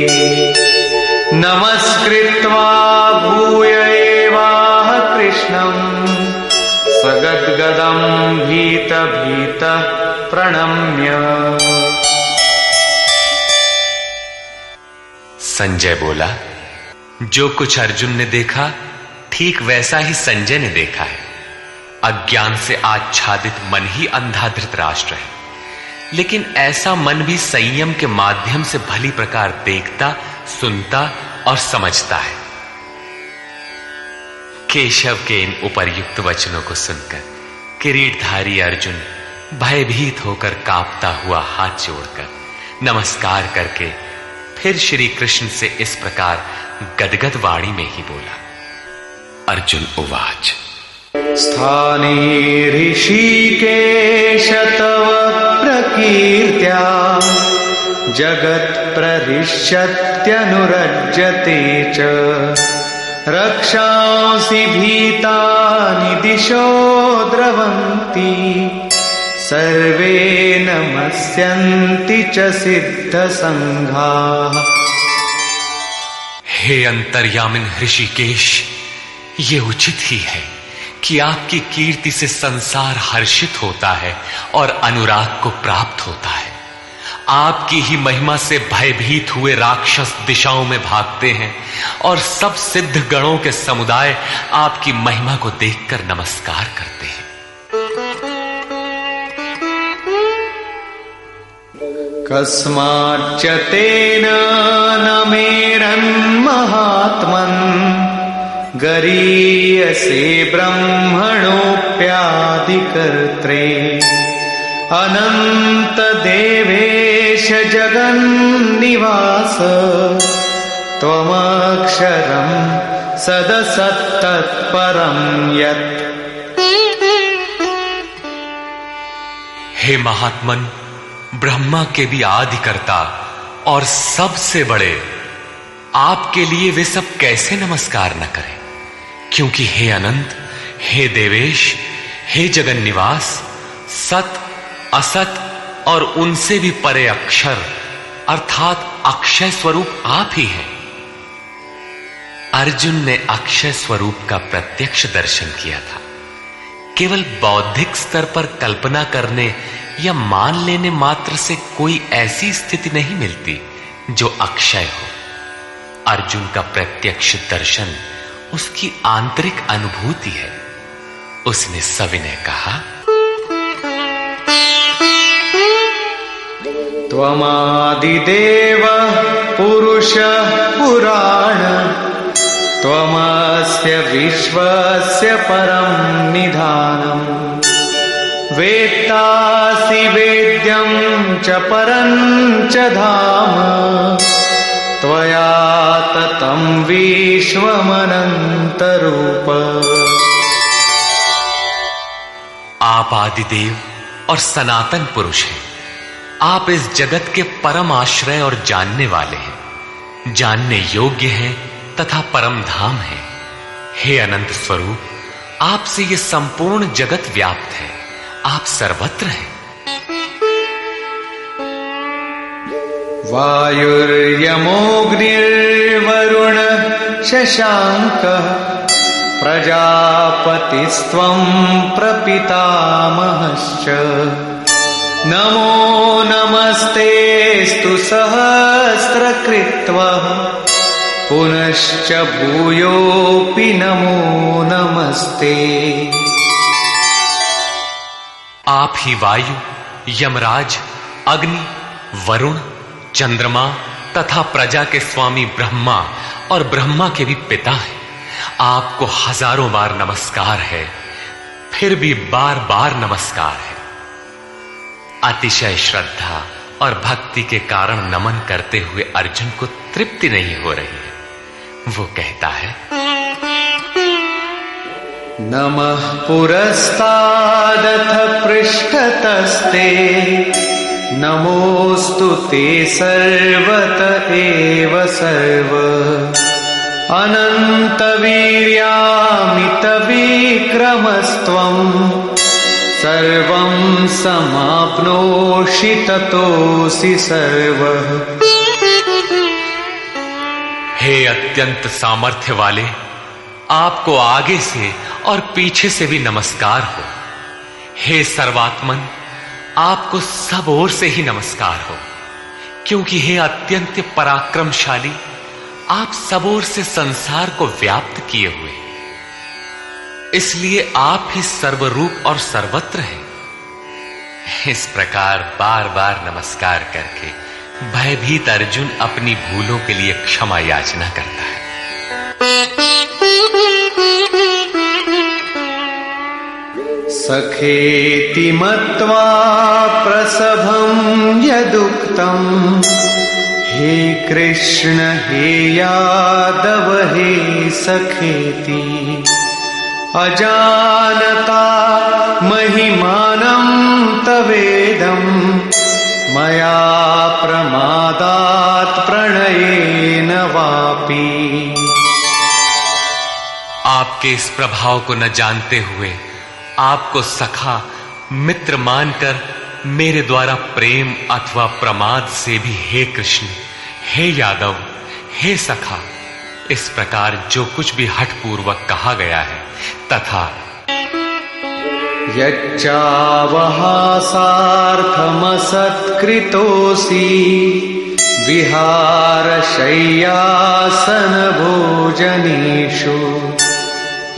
B: नमस्कृत्वा भूय एवाह कृष्णं सगद्गदं भीतः प्रणम्य।
A: संजय बोला, जो कुछ अर्जुन ने देखा, ठीक वैसा ही संजय ने देखा है। अज्ञान से आच्छादित मन ही अंधा धृतराष्ट्र है, लेकिन ऐसा मन भी संयम के माध्यम से भली प्रकार देखता, सुनता और समझता है। केशव के इन उपर्युक्त वचनों को सुनकर किरीटधारी अर्जुन भयभीत होकर कांपता हुआ हाथ जोड़कर नमस्कार करके फिर श्री कृष्ण से इस प्रकार गदगद वाणी में ही बोला। अर्जुन उवाच।
B: स्थाने ऋषिकेश तव प्रकीर्त्या जगत् प्रहृष्यत्यनुरज्यते च रक्षांसि भीतानि दिशो द्रवन्ति सर्वे नमस्यन्ति च सिद्धसंघाः।
A: हे अंतर्यामिन ऋषिकेश, ये उचित ही है कि आपकी कीर्ति से संसार हर्षित होता है और अनुराग को प्राप्त होता है। आपकी ही महिमा से भयभीत हुए राक्षस दिशाओं में भागते हैं और सब सिद्ध गणों के समुदाय आपकी महिमा को देखकर नमस्कार करते हैं।
B: कस्माच्च तेन न मेरन्महात्मन् गरीयसे ब्रह्मणोऽप्यादिकर्त्रे अनंत देवेश जगन्निवास त्वमक्षरं सदसत्तत्परं यत्।
A: हे महात्मन, ब्रह्मा के भी आदि कर्ता और सबसे बड़े, आपके लिए वे सब कैसे नमस्कार न करें, क्योंकि हे अनंत, हे देवेश, हे जगन निवास, सत असत और उनसे भी परे अक्षर अर्थात अक्षय स्वरूप आप ही हैं। अर्जुन ने अक्षय स्वरूप का प्रत्यक्ष दर्शन किया था। केवल बौद्धिक स्तर पर कल्पना करने या मान लेने मात्र से कोई ऐसी स्थिति नहीं मिलती जो अक्षय हो। अर्जुन का प्रत्यक्ष दर्शन उसकी आंतरिक अनुभूति है। उसने सविनय कहा,
B: त्वमादिदेव पुरुषः पुराण, त्वमस्य विश्वस्य परं निधानम्, वेत्तासि वेद्यं च परं च धाम, त्वया ततं विश्वमनन्तरूप।
A: आप आदिदेव और सनातन पुरुष हैं। आप इस जगत के परम आश्रय और जानने वाले हैं, जानने योग्य हैं तथा परम धाम है। हे अनंत स्वरूप, आपसे ये संपूर्ण जगत व्याप्त है। आप सर्वत्र हैं।
B: वायुर्यमोऽग्निर्वरुण शशाङ्कः, प्रजापतिस्त्वं प्रपितामहश्च, नमो नमस्तेऽस्तु सहस्रकृत्वः, पुनश्च भूयोऽपि नमो नमस्ते।
A: आप ही वायु, यमराज, अग्नि, वरुण, चंद्रमा तथा प्रजा के स्वामी ब्रह्मा और ब्रह्मा के भी पिता हैं। आपको हजारों बार नमस्कार है, फिर भी बार बार नमस्कार है। अतिशय श्रद्धा और भक्ति के कारण नमन करते हुए अर्जुन को तृप्ति नहीं हो रही है। वो कहता है,
B: नमः पुरस्तादथ पृष्ठतस्ते, नमोऽस्तु ते सर्वत एव सर्व, अनन्तवीर्यामितविक्रमस्त्वं, सर्वं समाप्नोषि ततोऽसि सर्वः।
A: हे अत्यंत सामर्थ्य वाले, आपको आगे से और पीछे से भी नमस्कार हो। हे सर्वात्मन, आपको सब ओर से ही नमस्कार हो, क्योंकि हे अत्यंत पराक्रमशाली, आप सब ओर से संसार को व्याप्त किए हुए, इसलिए आप ही सर्वरूप और सर्वत्र हैं। इस प्रकार बार बार नमस्कार करके भयभीत अर्जुन अपनी भूलों के लिए क्षमा याचना करता है।
B: सखेति मत्वा प्रसभं यदुक्तम्, हे कृष्ण हे यादव हे सखेति, अजानता महिमानं तवेदं, मया प्रमादात् प्रणयेन वापि।
A: आपके इस प्रभाव को न जानते हुए आपको सखा मित्र मानकर मेरे द्वारा प्रेम अथवा प्रमाद से भी हे कृष्ण, हे यादव, हे सखा, इस प्रकार जो कुछ भी हठपूर्वक कहा गया है तथा
B: यच्चावहासार्थमसत्कृतोऽसि, विहारशय्यासन भोजनेषु,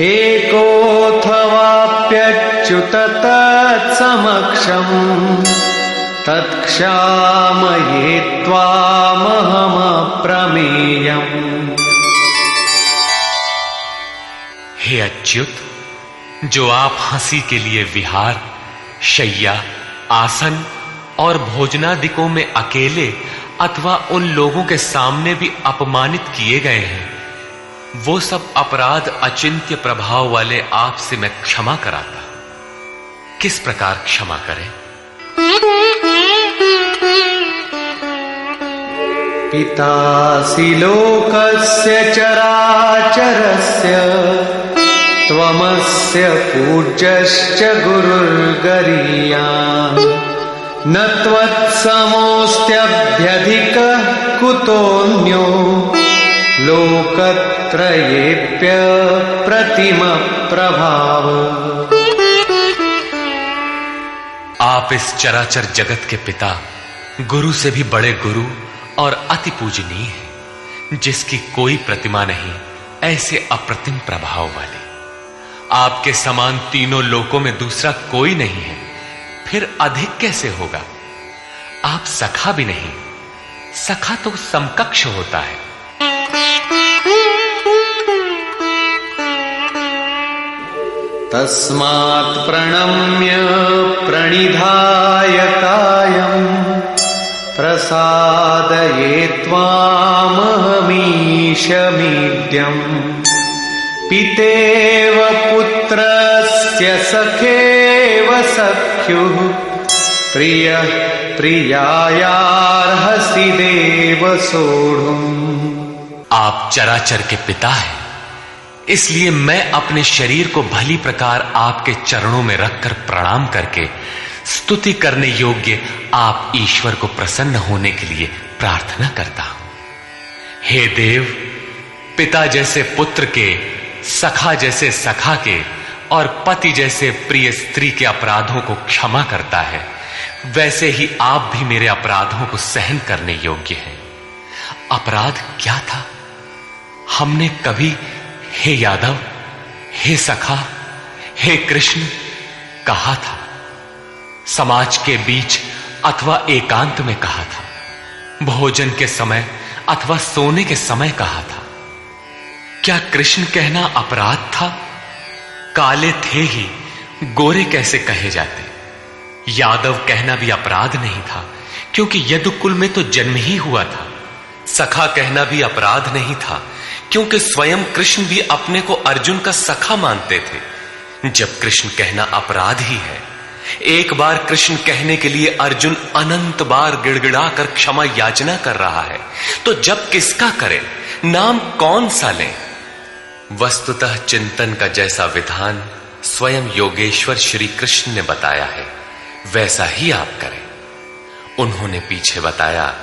B: एकोऽथवाप्यच्युत तत्समक्षम्, तत्क्षामये त्वामहमप्रमेयम्।
A: हे अच्युत, जो आप हंसी के लिए विहार, शैया, आसन और भोजनादिकों में अकेले अथवा उन लोगों के सामने भी अपमानित किए गए हैं, वो सब अपराध अचिंत्य प्रभाव वाले आपसे मैं क्षमा कराता। किस प्रकार क्षमा करें?
B: पितासि लोकस्य चराचरस्य, त्वमस्य पूज्यश्च गुरुर्गरीयान्, न त्वत्समोऽस्त्यभ्यधिकः कुतोऽन्यो लोकत्रयेऽप्य प्रतिमप्रभाव।
A: आप इस चराचर जगत के पिता, गुरु से भी बड़े गुरु और अति पूजनीय हैं, जिसकी कोई प्रतिमा नहीं, ऐसे अप्रतिम प्रभाव वाले। आपके समान तीनों लोकों में दूसरा कोई नहीं है, फिर अधिक कैसे होगा? आप सखा भी नहीं, सखा तो समकक्ष होता है।
B: तस्मात् प्रणम्य प्रणिधाय कायम् प्रसादये त्वामहमीशमीड्यम्। पितेव पुत्रस्य सखेव सख्युः प्रियः प्रियायार्हसि देव सोढुम्।
A: आप चराचर के पिता हैं, इसलिए मैं अपने शरीर को भली प्रकार आपके चरणों में रखकर प्रणाम करके स्तुति करने योग्य आप ईश्वर को प्रसन्न होने के लिए प्रार्थना करता हूं। हे देव, पिता जैसे पुत्र के, सखा जैसे सखा के और पति जैसे प्रिय स्त्री के अपराधों को क्षमा करता है, वैसे ही आप भी मेरे अपराधों को सहन करने योग्य हैं। अपराध क्या था? हमने कभी हे यादव, हे सखा, हे कृष्ण कहा था? समाज के बीच अथवा एकांत में कहा था? भोजन के समय अथवा सोने के समय कहा था? क्या कृष्ण कहना अपराध था? काले थे ही, गोरे कैसे कहे जाते? यादव कहना भी अपराध नहीं था, क्योंकि यदुकुल में तो जन्म ही हुआ था। सखा कहना भी अपराध नहीं था, क्योंकि स्वयं कृष्ण भी अपने को अर्जुन का सखा मानते थे। जब कृष्ण कहना अपराध ही है, एक बार कृष्ण कहने के लिए अर्जुन अनंत बार गिड़गिड़ा कर क्षमा याचना कर रहा है, तो जब किसका करें, नाम कौन सा लें? वस्तुतः चिंतन का जैसा विधान स्वयं योगेश्वर श्री कृष्ण ने बताया है, वैसा ही आप करें। उन्होंने पीछे बताया,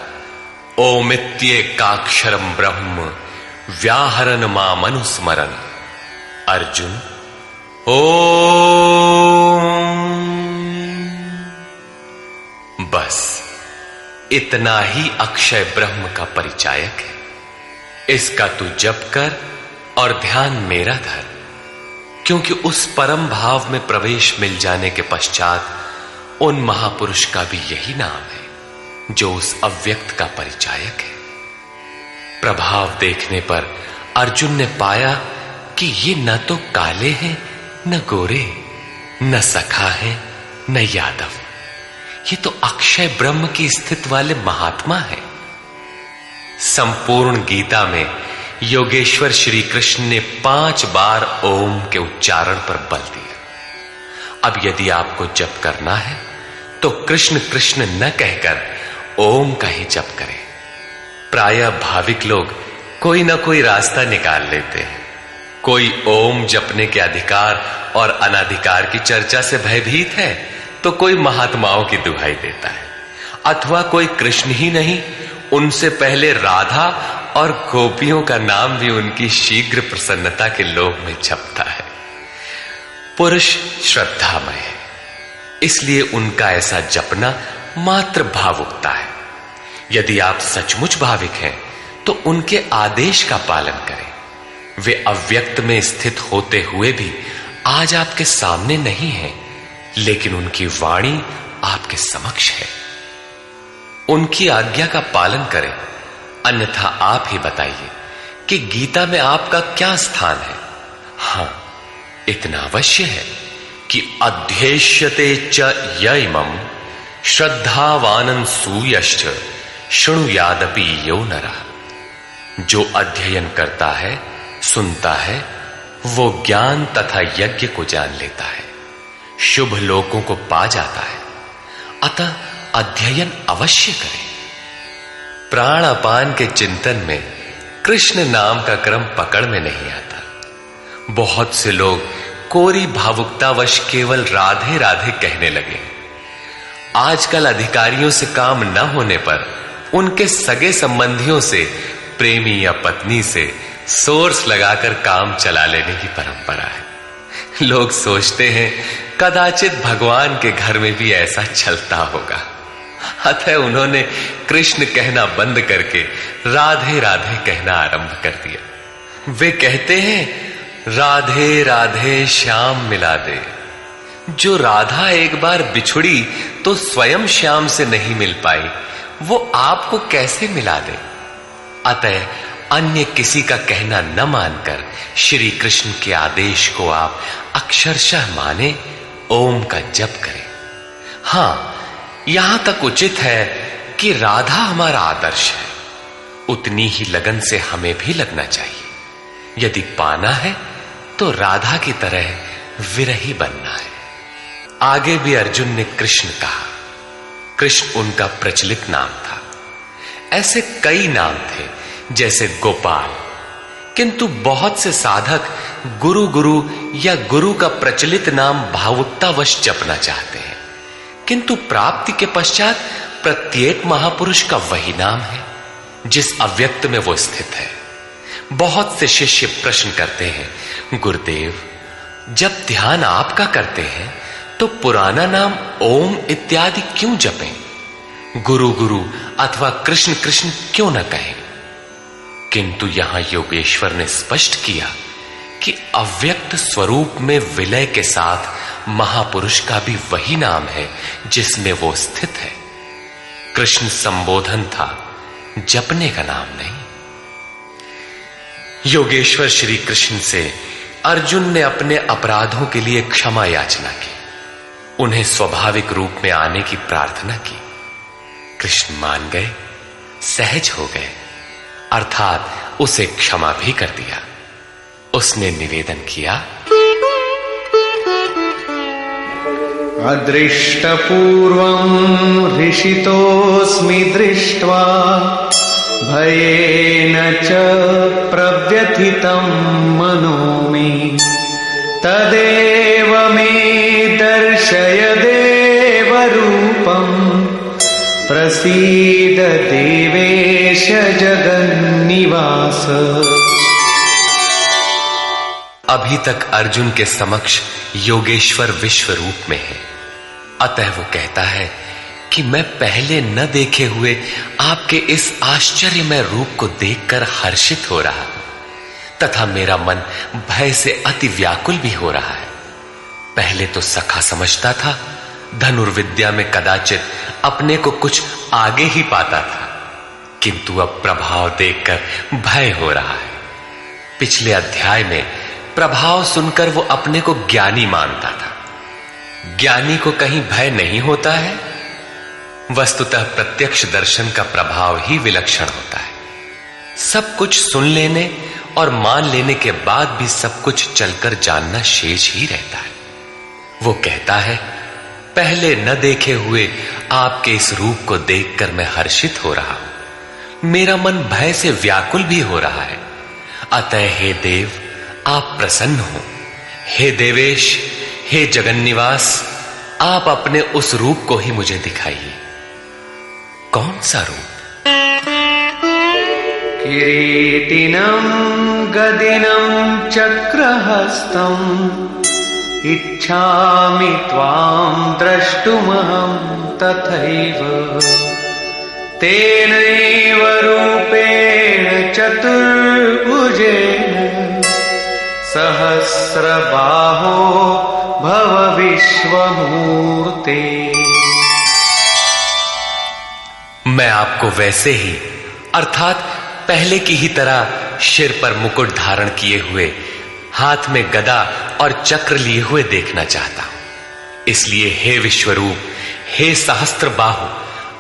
A: ओमित्येकाक्षरम ब्रह्म व्याहरन मामनुस्मरन। अर्जुन, ओम, बस इतना ही अक्षय ब्रह्म का परिचायक है। इसका तू जप कर और ध्यान मेरा धर, क्योंकि उस परम भाव में प्रवेश मिल जाने के पश्चात उन महापुरुष का भी यही नाम है, जो उस अव्यक्त का परिचायक है। प्रभाव देखने पर अर्जुन ने पाया कि ये न तो काले हैं, न गोरे, न सखा हैं, न यादव, ये तो अक्षय ब्रह्म की स्थिति वाले महात्मा है। संपूर्ण गीता में योगेश्वर श्री कृष्ण ने 5 बार ओम के उच्चारण पर बल दिया। अब यदि आपको जप करना है तो कृष्ण कृष्ण न कहकर ओम का ही जप करें। प्रायः भाविक लोग कोई ना कोई रास्ता निकाल लेते हैं। कोई ओम जपने के अधिकार और अनाधिकार की चर्चा से भयभीत है, तो कोई महात्माओं की दुहाई देता है, अथवा कोई कृष्ण ही नहीं, उनसे पहले राधा और गोपियों का नाम भी उनकी शीघ्र प्रसन्नता के लोभ में छपता है। पुरुष श्रद्धामय है, इसलिए उनका ऐसा जपना मात्र भावुकता है। यदि आप सचमुच भाविक हैं तो उनके आदेश का पालन करें। वे अव्यक्त में स्थित होते हुए भी आज आपके सामने नहीं हैं, लेकिन उनकी वाणी आपके समक्ष है। उनकी आज्ञा का पालन करें, अन्यथा आप ही बताइए कि गीता में आपका क्या स्थान है। हां, इतना अवश्य है कि अध्येष्यते च य इमं श्रद्धावानन् सूयश्च शृणुयादपि यो नरः। जो अध्ययन करता है, सुनता है, वो ज्ञान तथा यज्ञ को जान लेता है, शुभ लोकों को पा जाता है। अतः अध्ययन अवश्य करें। प्राण अपान के चिंतन में कृष्ण नाम का क्रम पकड़ में नहीं आता। बहुत से लोग कोरी भावुकतावश केवल राधे राधे कहने लगे। आजकल अधिकारियों से काम न होने पर उनके सगे संबंधियों से, प्रेमी या पत्नी से सोर्स लगाकर काम चला लेने की परंपरा है। लोग सोचते हैं कदाचित भगवान के घर में भी ऐसा चलता होगा, अतः उन्होंने कृष्ण कहना बंद करके राधे राधे कहना आरंभ कर दिया। वे कहते हैं राधे राधे श्याम मिला दे। जो राधा एक बार बिछुड़ी तो स्वयं श्याम से नहीं मिल पाई, वो आपको कैसे मिला दे। अतः अन्य किसी का कहना न मानकर श्री कृष्ण के आदेश को आप अक्षरशः माने, ओम का जप करें। हां, यहां तक उचित है कि राधा हमारा आदर्श है, उतनी ही लगन से हमें भी लगना चाहिए। यदि पाना है तो राधा की तरह विरही बनना है। आगे भी अर्जुन ने कृष्ण कहा। कृष्ण उनका प्रचलित नाम था। ऐसे कई नाम थे जैसे गोपाल, किंतु बहुत से साधक गुरु गुरु या गुरु का प्रचलित नाम भावुकतावश जपना चाहते हैं, किंतु प्राप्ति के पश्चात प्रत्येक महापुरुष का वही नाम है जिस अव्यक्त में वो स्थित है। बहुत से शिष्य प्रश्न करते हैं, गुरुदेव जब ध्यान आपका करते हैं तो पुराना नाम ओम इत्यादि क्यों जपें? गुरु गुरु अथवा कृष्ण कृष्ण क्यों न कहें? किंतु यहां योगेश्वर ने स्पष्ट किया कि अव्यक्त स्वरूप में विलय के साथ महापुरुष का भी वही नाम है जिसमें वो स्थित है। कृष्ण संबोधन था, जपने का नाम नहीं। योगेश्वर श्री कृष्ण से अर्जुन ने अपने अपराधों के लिए क्षमा याचना की, उन्हें स्वाभाविक रूप में आने की प्रार्थना की। कृष्ण मान गए, सहज हो गए, अर्थात उसे क्षमा भी कर दिया। उसने निवेदन किया,
B: अदृष्टपूर्वं हृषितोऽस्मि दृष्ट्वा भयेन च प्रव्यथितं मनो मे तदेव मे दर्शय देवरूपं प्रसीद देवेश जगन्निवास।
A: अभी तक अर्जुन के समक्ष योगेश्वर विश्व रूप में है, अतः वो कहता है कि मैं पहले न देखे हुए आपके इस आश्चर्यमय रूप को देखकर हर्षित हो रहा हूं, तथा मेरा मन भय से अति व्याकुल भी हो रहा है। पहले तो सखा समझता था, धनुर्विद्या में कदाचित अपने को कुछ आगे ही पाता था, किंतु अब प्रभाव देखकर भय हो रहा है। पिछले अध्याय में प्रभाव सुनकर वो अपने को ज्ञानी मानता था। ज्ञानी को कहीं भय नहीं होता है। वस्तुतः प्रत्यक्ष दर्शन का प्रभाव ही विलक्षण होता है। सब कुछ सुन लेने और मान लेने के बाद भी सब कुछ चलकर जानना शेष ही रहता है। वो कहता है, पहले न देखे हुए आपके इस रूप को देखकर मैं हर्षित हो रहा हूं, मेरा मन भय से व्याकुल भी हो रहा है। अतः हे देव, आप प्रसन्न हो। हे देवेश, हे जगन्निवास, आप अपने उस रूप को ही मुझे दिखाइए। कौन सा रूप?
B: किरीटिनं गदिनं चक्रहस्तम् इच्छामि त्वां द्रष्टुमहं तथैव तेनैव रूपेण चतुर्भुजेन सहस्रबाहो भव विश्वमूर्ते।
A: मैं आपको वैसे ही, अर्थात पहले की ही तरह सिर पर मुकुट धारण किए हुए, हाथ में गदा और चक्र लिए हुए देखना चाहता हूं। इसलिए हे विश्वरूप, हे सहस्त्र बाहु,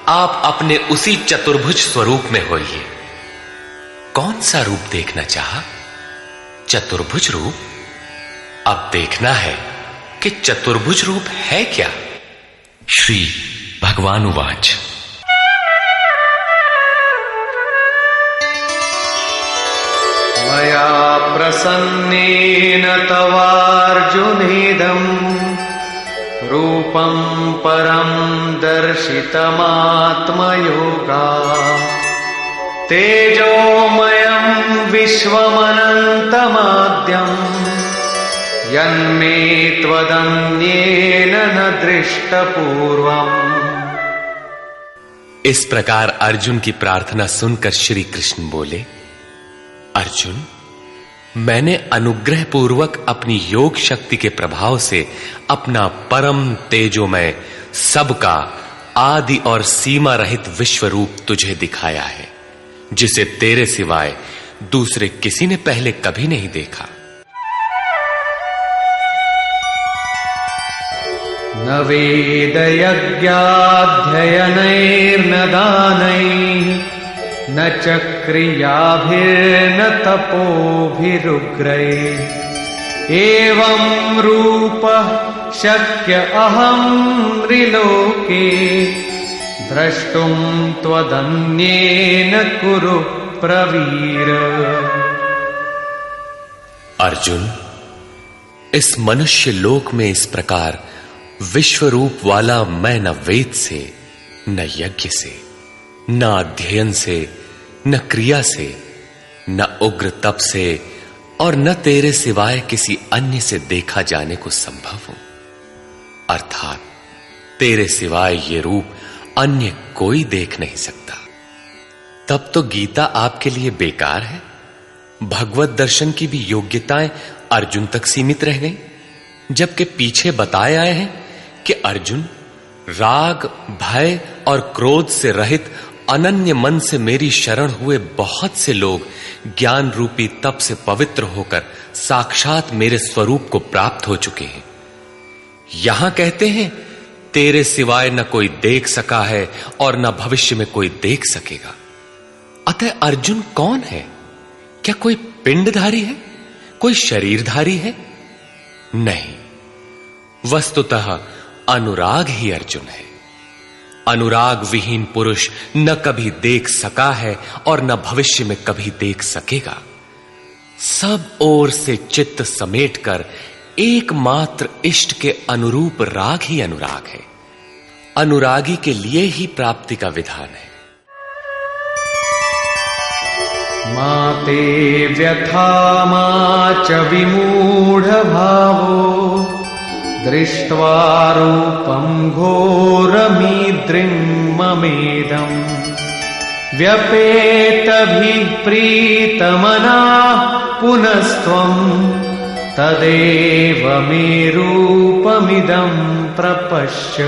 A: आप अपने उसी चतुर्भुज स्वरूप में होइए। कौन सा रूप देखना चाहा? चतुर्भुज रूप। अब देखना है कि चतुर्भुज रूप है क्या। श्री भगवान उवाच,
B: मया प्रसन्नेन तवार्जुनेदं रूपं परं दर्शितमात्मयोगात् तेजोमयं विश्वमनन्तमाद्यम् यन्मे त्वदन्येन न दृष्टपूर्वम्।
A: इस प्रकार अर्जुन की प्रार्थना सुनकर श्री कृष्ण बोले, अर्जुन, मैंने अनुग्रह पूर्वक अपनी योग शक्ति के प्रभाव से अपना परम तेजोमय सबका आदि और सीमा रहित विश्व रूप तुझे दिखाया है, जिसे तेरे सिवाय दूसरे किसी ने पहले कभी नहीं देखा।
B: न वेदयज्ञाध्ययनैर्न दानैः न च क्रियाभिर्न तपोभिरुग्रैः एवं रूपः शक्य अहं त्रिलोके द्रष्टुं त्वदन्येन कुरु प्रवीर।
A: अर्जुन, इस मनुष्य लोक में इस प्रकार विश्व रूप वाला मैं न वेद से, न यज्ञ से, न अध्ययन से, न क्रिया से, न उग्र तप से और न तेरे सिवाय किसी अन्य से देखा जाने को संभव हूं। अर्थात तेरे सिवाय ये रूप अन्य कोई देख नहीं सकता। तब तो गीता आपके लिए बेकार है। भगवत दर्शन की भी योग्यताएं अर्जुन तक सीमित रह गई, जबकि पीछे बताए आए हैं कि अर्जुन राग, भय और क्रोध से रहित अनन्य मन से मेरी शरण हुए बहुत से लोग ज्ञान रूपी तप से पवित्र होकर साक्षात मेरे स्वरूप को प्राप्त हो चुके हैं। यहां कहते हैं तेरे सिवाय न कोई देख सका है और न भविष्य में कोई देख सकेगा। अतः अर्जुन कौन है? क्या कोई पिंडधारी है? कोई शरीरधारी है? नहीं, वस्तुतः अनुराग ही अर्जुन है। अनुराग विहीन पुरुष न कभी देख सका है और न भविष्य में कभी देख सकेगा। सब ओर से चित्त समेटकर एकमात्र इष्ट के अनुरूप राग ही अनुराग है। अनुरागी के लिए ही प्राप्ति का विधान है।
B: माते व्यथा मा च विमूढ़ भावो दृष्ट्वा रूपं घोरमीद्रिं ममेदम् व्यपेतभिः प्रीतमनाः पुनस्त्वं तदेव मे रूपमिदं प्रपश्य।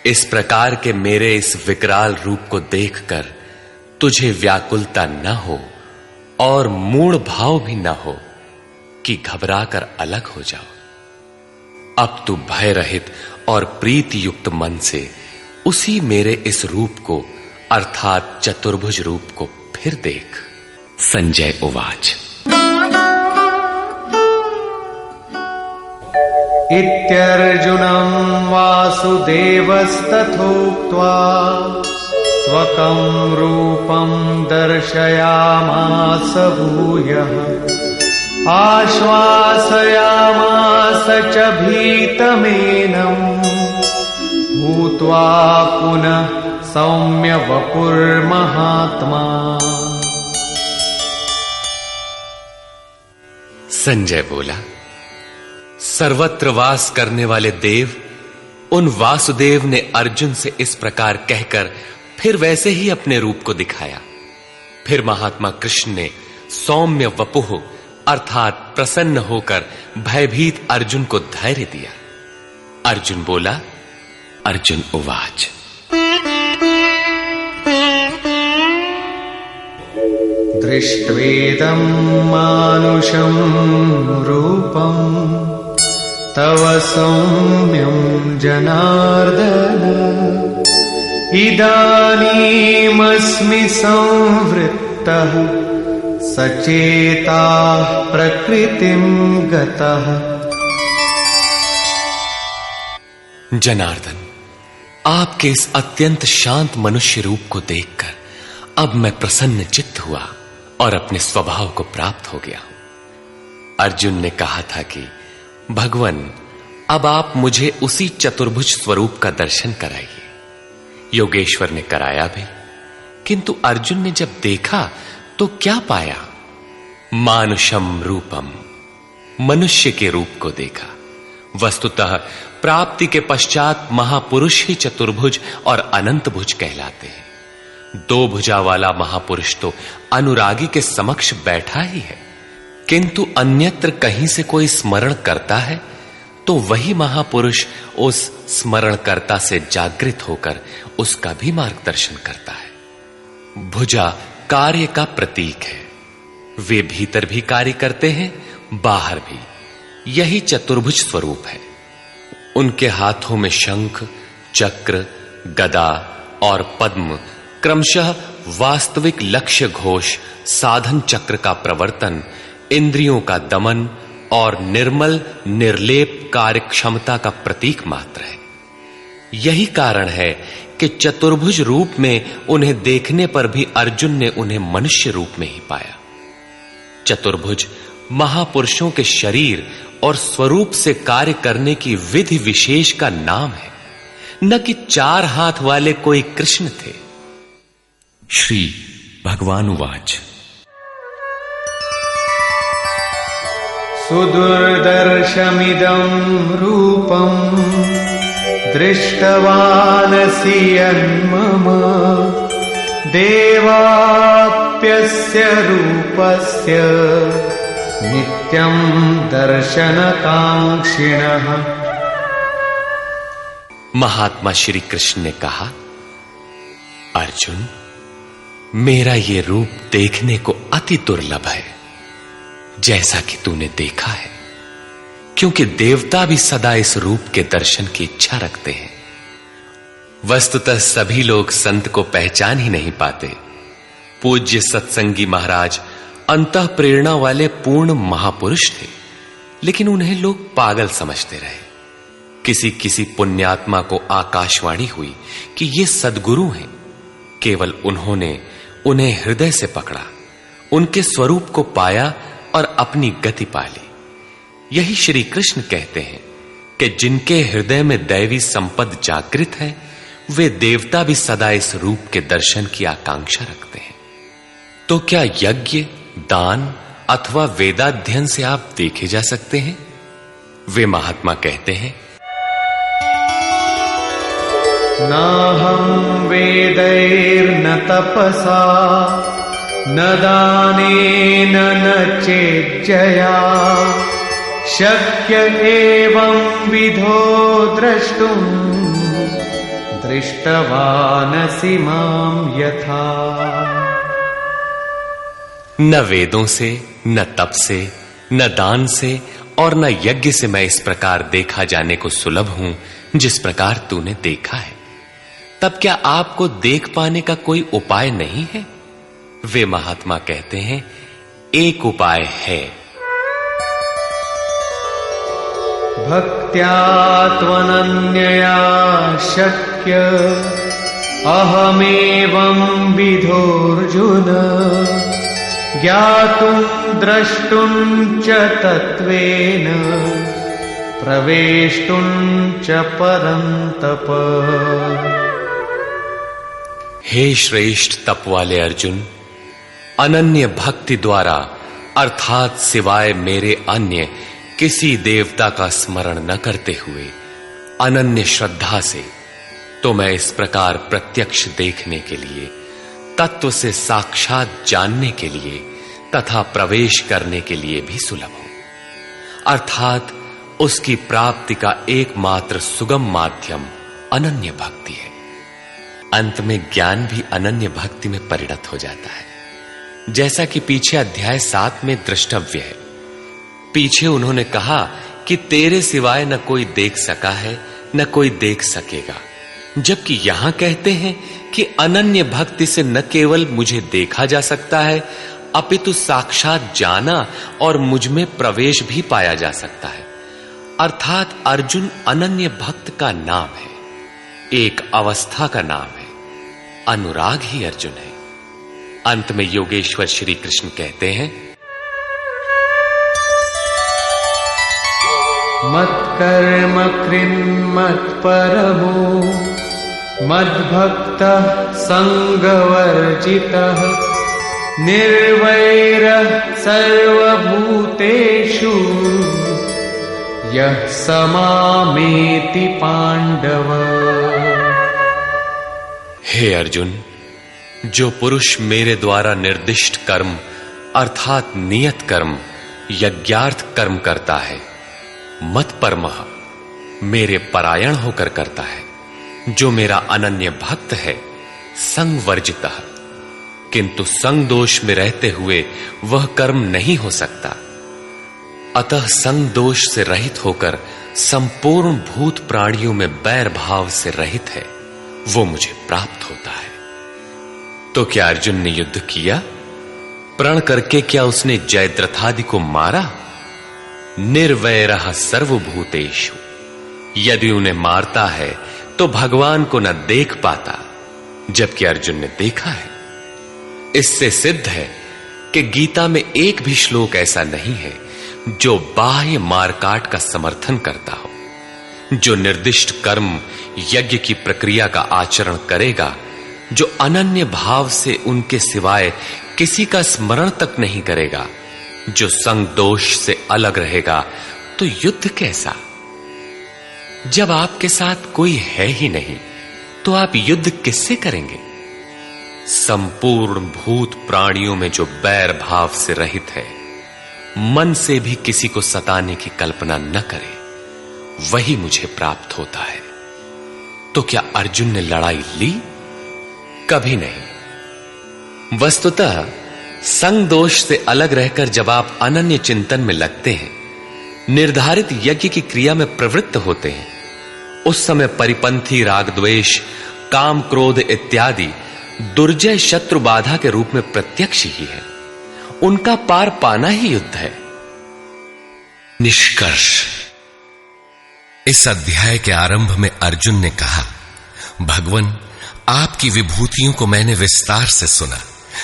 A: इस प्रकार के मेरे इस विकराल रूप को देखकर तुझे व्याकुलता न हो और मूढ़ भाव भी न हो कि घबराकर अलग हो जाओ। अब तू भय रहित और प्रीति युक्त मन से उसी मेरे इस रूप को अर्थात चतुर्भुज रूप को फिर देख। संजय उवाच।
B: इत्यर्जुनं वासुदेवस्तथोक्त्वा स्वकं रूपं दर्शयामास भूयः आश्वासयामास च भीतमेनं भूत्वा पुनः सौम्य वपुर्महात्मा।
A: संजय बोला, सर्वत्र वास करने वाले देव उन वासुदेव ने अर्जुन से इस प्रकार कहकर फिर वैसे ही अपने रूप को दिखाया। फिर महात्मा कृष्ण ने सौम्य वपुः अर्थात प्रसन्न होकर भयभीत अर्जुन को धैर्य दिया। अर्जुन बोला, अर्जुन उवाच।
B: दृष्ट्वेदं मानुषं रूपं तव सौम्यं जनार्दन इदानीमस्मि संवृत्तः सचेताः प्रकृतिं गतः।
A: जनार्दन, आपके इस अत्यंत शांत मनुष्य रूप को देखकर अब मैं प्रसन्न चित्त हुआ और अपने स्वभाव को प्राप्त हो गया हूं। अर्जुन ने कहा था कि भगवन, अब आप मुझे उसी चतुर्भुज स्वरूप का दर्शन कराइए। योगेश्वर ने कराया भी, किंतु अर्जुन ने जब देखा तो क्या पाया? मानुषम रूपम, मनुष्य के रूप को देखा। वस्तुतः प्राप्ति के पश्चात महापुरुष ही चतुर्भुज और अनंत भुज कहलाते हैं। दो भुजा वाला महापुरुष तो अनुरागी के समक्ष बैठा ही है, किंतु अन्यत्र कहीं से कोई स्मरण करता है तो वही महापुरुष उस स्मरणकर्ता से जागृत होकर उसका भी मार्गदर्शन करता है। भुजा कार्य का प्रतीक है। वे भीतर भी कार्य करते हैं, बाहर भी। यही चतुर्भुज स्वरूप है। उनके हाथों में शंख, चक्र, गदा और पद्म क्रमशः वास्तविक लक्ष्य घोष, साधन चक्र का प्रवर्तन, इंद्रियों का दमन और निर्मल निर्लेप कार्य क्षमता का प्रतीक मात्र है। यही कारण है कि चतुर्भुज रूप में उन्हें देखने पर भी अर्जुन ने उन्हें मनुष्य रूप में ही पाया। चतुर्भुज महापुरुषों के शरीर और स्वरूप से कार्य करने की विधि विशेष का नाम है, न कि चार हाथ वाले कोई कृष्ण थे। श्री भगवानुवाच।
B: सुदुर्दर्शमिदं रूपं दृष्टवानसि यन्मम देवाप्यस्य रूपस्य नित्यं दर्शनकांक्षिणः।
A: महात्मा श्री कृष्ण ने कहा, अर्जुन, मेरा ये रूप देखने को अति दुर्लभ है, जैसा कि तूने देखा है, क्योंकि देवता भी सदा इस रूप के दर्शन की इच्छा रखते हैं। वस्तुतः सभी लोग संत को पहचान ही नहीं पाते। पूज्य सत्संगी महाराज अंतः प्रेरणा वाले पूर्ण महापुरुष थे, लेकिन उन्हें लोग पागल समझते रहे। किसी किसी पुण्यात्मा को आकाशवाणी हुई कि ये सद्गुरु हैं। केवल उन्होंने उन्हें हृदय से पकड़ा, उनके स्वरूप को पाया और अपनी गति पा ली। यही श्री कृष्ण कहते हैं कि जिनके हृदय में दैवी संपद जागृत है, वे देवता भी सदा इस रूप के दर्शन की आकांक्षा रखते हैं। तो क्या यज्ञ, दान अथवा वेदाध्ययन से आप देखे जा सकते हैं? वे महात्मा कहते हैं,
B: नाहं वेदैर्न तपसा न दानेन न चेज्जया शक्य एवं विधो द्रष्टुम् दृष्टवानसि मां यथा।
A: न वेदों से, न तप से, न दान से और न यज्ञ से मैं इस प्रकार देखा जाने को सुलभ हूं जिस प्रकार तूने देखा है। तब क्या आपको देख पाने का कोई उपाय नहीं है? वे महात्मा कहते हैं, एक उपाय है।
B: भक्त्या त्वनन्यया शक्य अहमेवं विधोऽर्जुन ज्ञातुं द्रष्टुं च तत्त्वेन प्रवेष्टुं च परन्तप।
A: हे श्रेष्ठ तप वाले अर्जुन, अनन्य भक्ति द्वारा अर्थात सिवाय मेरे अन्य किसी देवता का स्मरण न करते हुए अनन्य श्रद्धा से तो मैं इस प्रकार प्रत्यक्ष देखने के लिए, तत्व से साक्षात जानने के लिए तथा प्रवेश करने के लिए भी सुलभ हूं। अर्थात उसकी प्राप्ति का एकमात्र सुगम माध्यम अनन्य भक्ति है। अंत में ज्ञान भी अनन्य भक्ति में परिणत हो जाता है, जैसा कि पीछे अध्याय 7 में द्रष्टव्य है। पीछे उन्होंने कहा कि तेरे सिवाय न कोई देख सका है, न कोई देख सकेगा, जबकि यहां कहते हैं कि अनन्य भक्ति से न केवल मुझे देखा जा सकता है, अपितु साक्षात जाना और मुझ में प्रवेश भी पाया जा सकता है। अर्थात अर्जुन अनन्य भक्त का नाम है, एक अवस्था का नाम है। अनुराग ही अर्जुन है। अंत में योगेश्वर श्री कृष्ण कहते हैं,
B: मत्कर्म कृन्मत्परमो मद्भक्तः संगवर्जितः निर्वैरः सर्वभूतेषु यः स मामेति पांडव।
A: हे अर्जुन, जो पुरुष मेरे द्वारा निर्दिष्ट कर्म अर्थात नियत कर्म यज्ञार्थ कर्म करता है, मत्परमः मेरे परायण होकर करता है, जो मेरा अनन्य भक्त है, संगवर्जितः किंतु संग दोष में रहते हुए वह कर्म नहीं हो सकता, अतः संग दोष से रहित होकर संपूर्ण भूत प्राणियों में बैर भाव से रहित है, वो मुझे प्राप्त होता है। तो क्या अर्जुन ने युद्ध किया? प्रण करके क्या उसने जयद्रथादि को मारा? निर्वैरः सर्वभूतेषु, यदि उन्हें मारता है तो भगवान को न देख पाता, जबकि अर्जुन ने देखा है। इससे सिद्ध है कि गीता में एक भी श्लोक ऐसा नहीं है जो बाह्य मारकाट का समर्थन करता हो। जो निर्दिष्ट कर्म यज्ञ की प्रक्रिया का आचरण करेगा, जो अनन्य भाव से उनके सिवाय किसी का स्मरण तक नहीं करेगा, जो संग दोष से अलग रहेगा, तो युद्ध कैसा? जब आपके साथ कोई है ही नहीं तो आप युद्ध किससे करेंगे? संपूर्ण भूत प्राणियों में जो बैर भाव से रहित है, मन से भी किसी को सताने की कल्पना न करे, वही मुझे प्राप्त होता है। तो क्या अर्जुन ने लड़ाई ली? कभी नहीं। वस्तुतः संग दोष से अलग रहकर जब आप अनन्य चिंतन में लगते हैं, निर्धारित यज्ञ की क्रिया में प्रवृत्त होते हैं, उस समय परिपंथी राग द्वेष, काम क्रोध इत्यादि दुर्जय शत्रु बाधा के रूप में प्रत्यक्ष ही है। उनका पार पाना ही युद्ध है।
C: निष्कर्ष, इस अध्याय के आरंभ में अर्जुन ने कहा, भगवन, आपकी विभूतियों को मैंने विस्तार से सुना,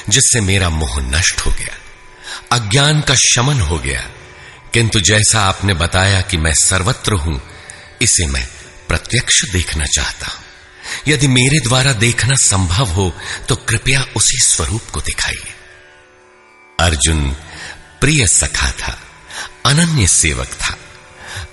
C: जिससे मेरा मोह नष्ट हो गया, अज्ञान का शमन हो गया। किंतु जैसा आपने बताया कि मैं सर्वत्र हूं, इसे मैं प्रत्यक्ष देखना चाहता हूं। यदि मेरे द्वारा देखना संभव हो तो कृपया उसी स्वरूप को दिखाइए। अर्जुन प्रिय सखा था, अनन्य सेवक था।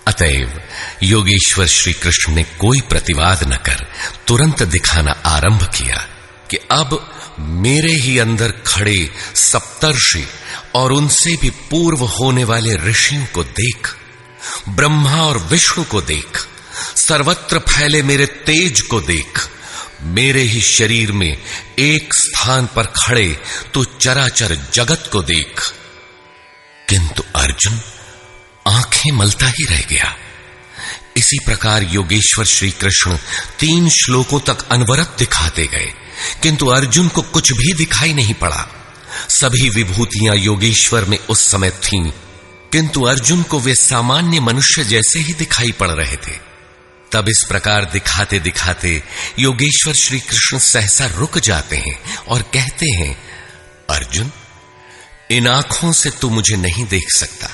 C: अतएव योगेश्वर श्री कृष्ण ने कोई प्रतिवाद न कर तुरंत दिखाना आरंभ किया कि अब मेरे ही अंदर खड़े सप्तर्षि और उनसे भी पूर्व होने वाले ऋषियों को देख, ब्रह्मा और विष्णु को देख, सर्वत्र फैले मेरे तेज को देख, मेरे ही शरीर में एक स्थान पर खड़े तो चराचर जगत को देख। किंतु अर्जुन आंखें मलता ही रह गया। इसी प्रकार योगेश्वर श्री कृष्ण 3 श्लोकों तक अनवरत दिखाते गए, किंतु अर्जुन को कुछ भी दिखाई नहीं पड़ा। सभी विभूतियां योगेश्वर में उस समय थीं, किंतु अर्जुन को वे सामान्य मनुष्य जैसे ही दिखाई पड़ रहे थे। तब इस प्रकार दिखाते दिखाते योगेश्वर श्री कृष्ण सहसा रुक जाते हैं और कहते हैं, अर्जुन, इन आंखों से तू मुझे नहीं देख सकता,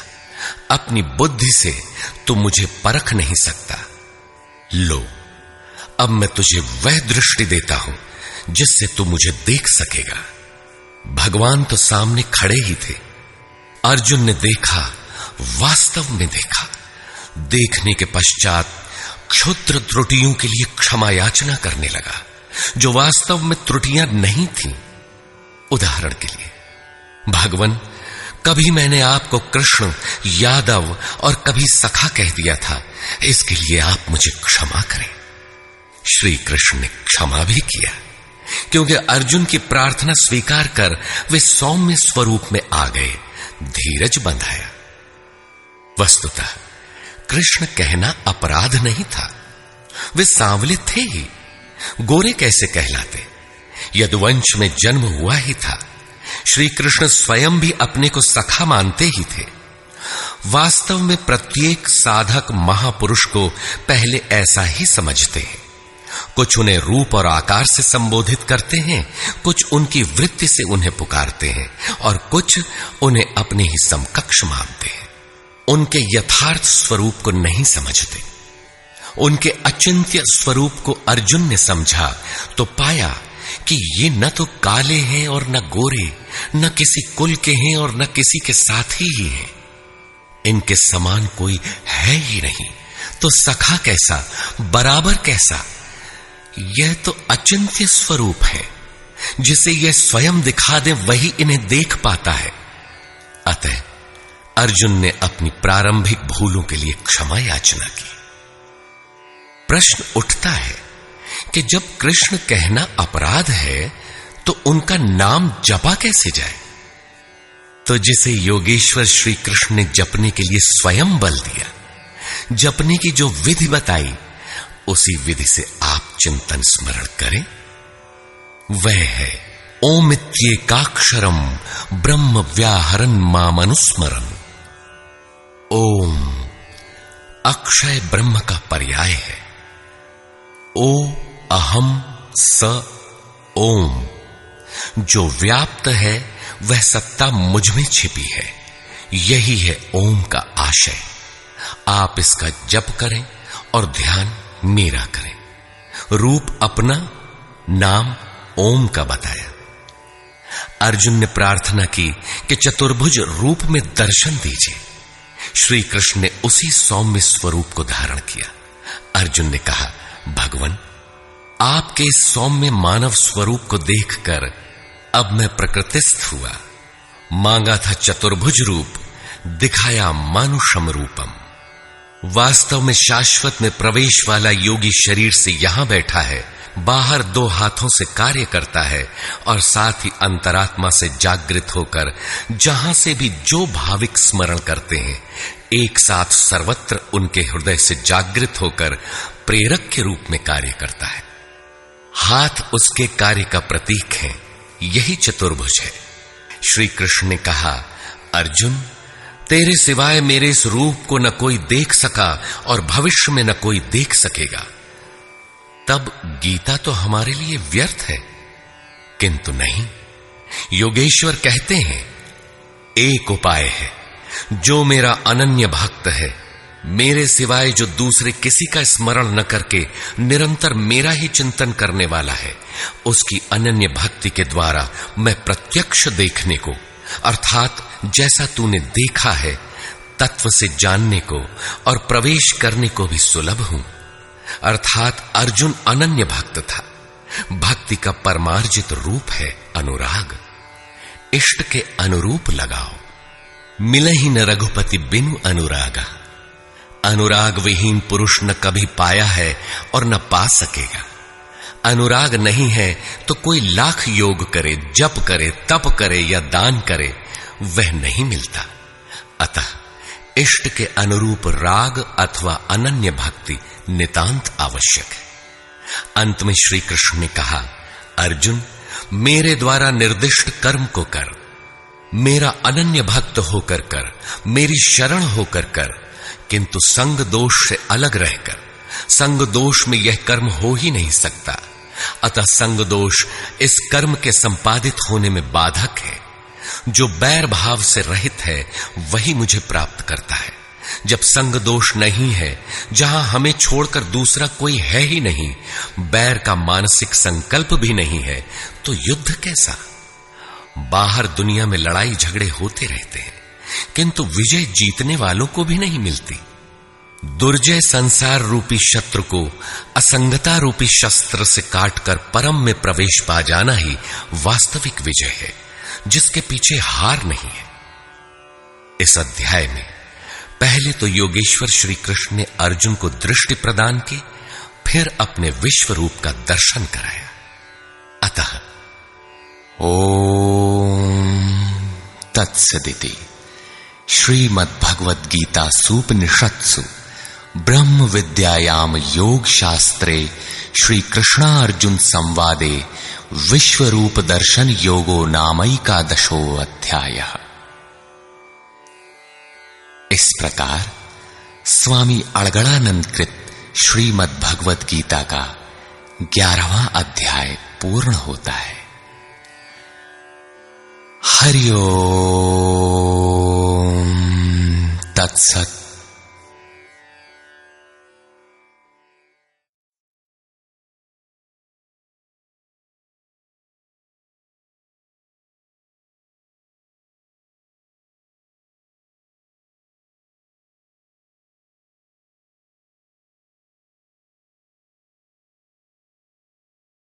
C: अपनी बुद्धि से तू मुझे परख नहीं सकता। लो, अब मैं तुझे वह दृष्टि देता हूं जिससे तू मुझे देख सकेगा। भगवान तो सामने खड़े ही थे। अर्जुन ने देखा, वास्तव में देखा। देखने के पश्चात क्षुद्र त्रुटियों के लिए क्षमा याचना करने लगा, जो वास्तव में त्रुटियां नहीं थीं। उदाहरण के लिए, भगवन, कभी मैंने आपको कृष्ण, यादव और कभी सखा कह दिया था, इसके लिए आप मुझे क्षमा करें। श्री कृष्ण ने क्षमा भी किया, क्योंकि अर्जुन की प्रार्थना स्वीकार कर वे सौम्य स्वरूप में आ गए, धीरज बंधाया। वस्तुतः कृष्ण कहना अपराध नहीं था। वे सांवले थे ही, गोरे कैसे कहलाते? यदुवंश में जन्म हुआ ही था। श्री कृष्ण स्वयं भी अपने को सखा मानते ही थे। वास्तव में प्रत्येक साधक महापुरुष को पहले ऐसा ही समझते हैं। कुछ उन्हें रूप और आकार से संबोधित करते हैं, कुछ उनकी वृत्ति से उन्हें पुकारते हैं और कुछ उन्हें अपने ही समकक्ष मानते हैं। उनके यथार्थ स्वरूप को नहीं समझते। उनके अचिंत्य स्वरूप को अर्जुन ने समझा तो पाया कि ये न तो काले हैं और न गोरे, न किसी कुल के हैं और न किसी के साथी ही हैं। इनके समान कोई है ही नहीं, तो सखा कैसा, बराबर कैसा? यह तो अचिंत्य स्वरूप है। जिसे यह स्वयं दिखा दे वही इन्हें देख पाता है। अतः अर्जुन ने अपनी प्रारंभिक भूलों के लिए क्षमा याचना की। प्रश्न उठता है कि जब कृष्ण कहना अपराध है तो उनका नाम जपा कैसे जाए? तो जिसे योगेश्वर श्री कृष्ण ने जपने के लिए स्वयं बल दिया, जपने की जो विधि बताई, उसी विधि से आप चिंतन स्मरण करें। वह है ओमित्येकाक्षरम ब्रह्म व्याहरन् मामनुस्मरन्। ओम अक्षय ब्रह्म का पर्याय है। ओ अहम स ओम। जो व्याप्त है वह सत्ता मुझ में छिपी है। यही है ओम का आशय। आप इसका जप करें और ध्यान मेरा करें। रूप अपना, नाम ओम का बताया। अर्जुन ने प्रार्थना की कि चतुर्भुज रूप में दर्शन दीजिए। श्री कृष्ण ने उसी सौम्य स्वरूप को धारण किया। अर्जुन ने कहा, भगवान, आपके सौम्य मानव स्वरूप को देखकर अब मैं प्रकृतिस्थ हुआ। मांगा था चतुर्भुज रूप, दिखाया मानुषम रूपम। वास्तव में शाश्वत में प्रवेश वाला योगी शरीर से यहां बैठा है, बाहर दो हाथों से कार्य करता है और साथ ही अंतरात्मा से जागृत होकर जहां से भी जो भाविक स्मरण करते हैं, एक साथ सर्वत्र उनके हृदय से जागृत होकर प्रेरक के रूप में कार्य करता है। हाथ उसके कार्य का प्रतीक है। यही चतुर्भुज है। श्री कृष्ण ने कहा, अर्जुन, तेरे सिवाय मेरे इस रूप को न कोई देख सका और भविष्य में न कोई देख सकेगा। तब गीता तो हमारे लिए व्यर्थ है। किंतु नहीं, योगेश्वर कहते हैं, एक उपाय है। जो मेरा अनन्य भक्त है, मेरे सिवाय जो दूसरे किसी का स्मरण न करके निरंतर मेरा ही चिंतन करने वाला है, उसकी अनन्य भक्ति के द्वारा मैं प्रत्यक्ष देखने को, अर्थात जैसा तूने देखा है तत्व से जानने को और प्रवेश करने को भी सुलभ हूं। अर्थात अर्जुन अनन्य भक्त था। भक्ति का परमार्जित रूप है अनुराग। इष्ट के अनुरूप लगाओ। मिलहि न रघुपति बिनु अनुरागा। अनुराग विहीन पुरुष न कभी पाया है और न पा सकेगा। अनुराग नहीं है तो कोई लाख योग करे, जप करे, तप करे या दान करे, वह नहीं मिलता। अतः इष्ट के अनुरूप राग अथवा अनन्य भक्ति नितांत आवश्यक है। अंत में श्री कृष्ण ने कहा, अर्जुन, मेरे द्वारा निर्दिष्ट कर्म को कर, मेरा अनन्य भक्त होकर कर, मेरी शरण होकर कर, किंतु संग दोष से अलग रहकर। संग दोष में यह कर्म हो ही नहीं सकता। अतः संग दोष इस कर्म के संपादित होने में बाधक है। जो बैर भाव से रहित है वही मुझे प्राप्त करता है। जब संग दोष नहीं है, जहां हमें छोड़कर दूसरा कोई है ही नहीं, बैर का मानसिक संकल्प भी नहीं है, तो युद्ध कैसा? बाहर दुनिया में लड़ाई झगड़े होते रहते हैं, किंतु विजय जीतने वालों को भी नहीं मिलती। दुर्जय संसार रूपी शत्रु को असंगता रूपी शस्त्र से काटकर परम में प्रवेश पा जाना ही वास्तविक विजय है, जिसके पीछे हार नहीं है। इस अध्याय में पहले तो योगेश्वर श्री कृष्ण ने अर्जुन को दृष्टि प्रदान की, फिर अपने विश्व रूप का दर्शन कराया। अतः ओम तत्सदिति श्रीमद्भगवद गीता सूपनिषत्सु ब्रह्म विद्यायाम योग शास्त्रे श्री कृष्णार्जुन संवादे विश्वरूप दर्शन योगो नामैकादशो अध्यायः। इस प्रकार स्वामी अड़गड़ानंद कृत श्रीमद् भगवद गीता का 11वां अध्याय पूर्ण होता है। हरि ओम तत्सदिति। सत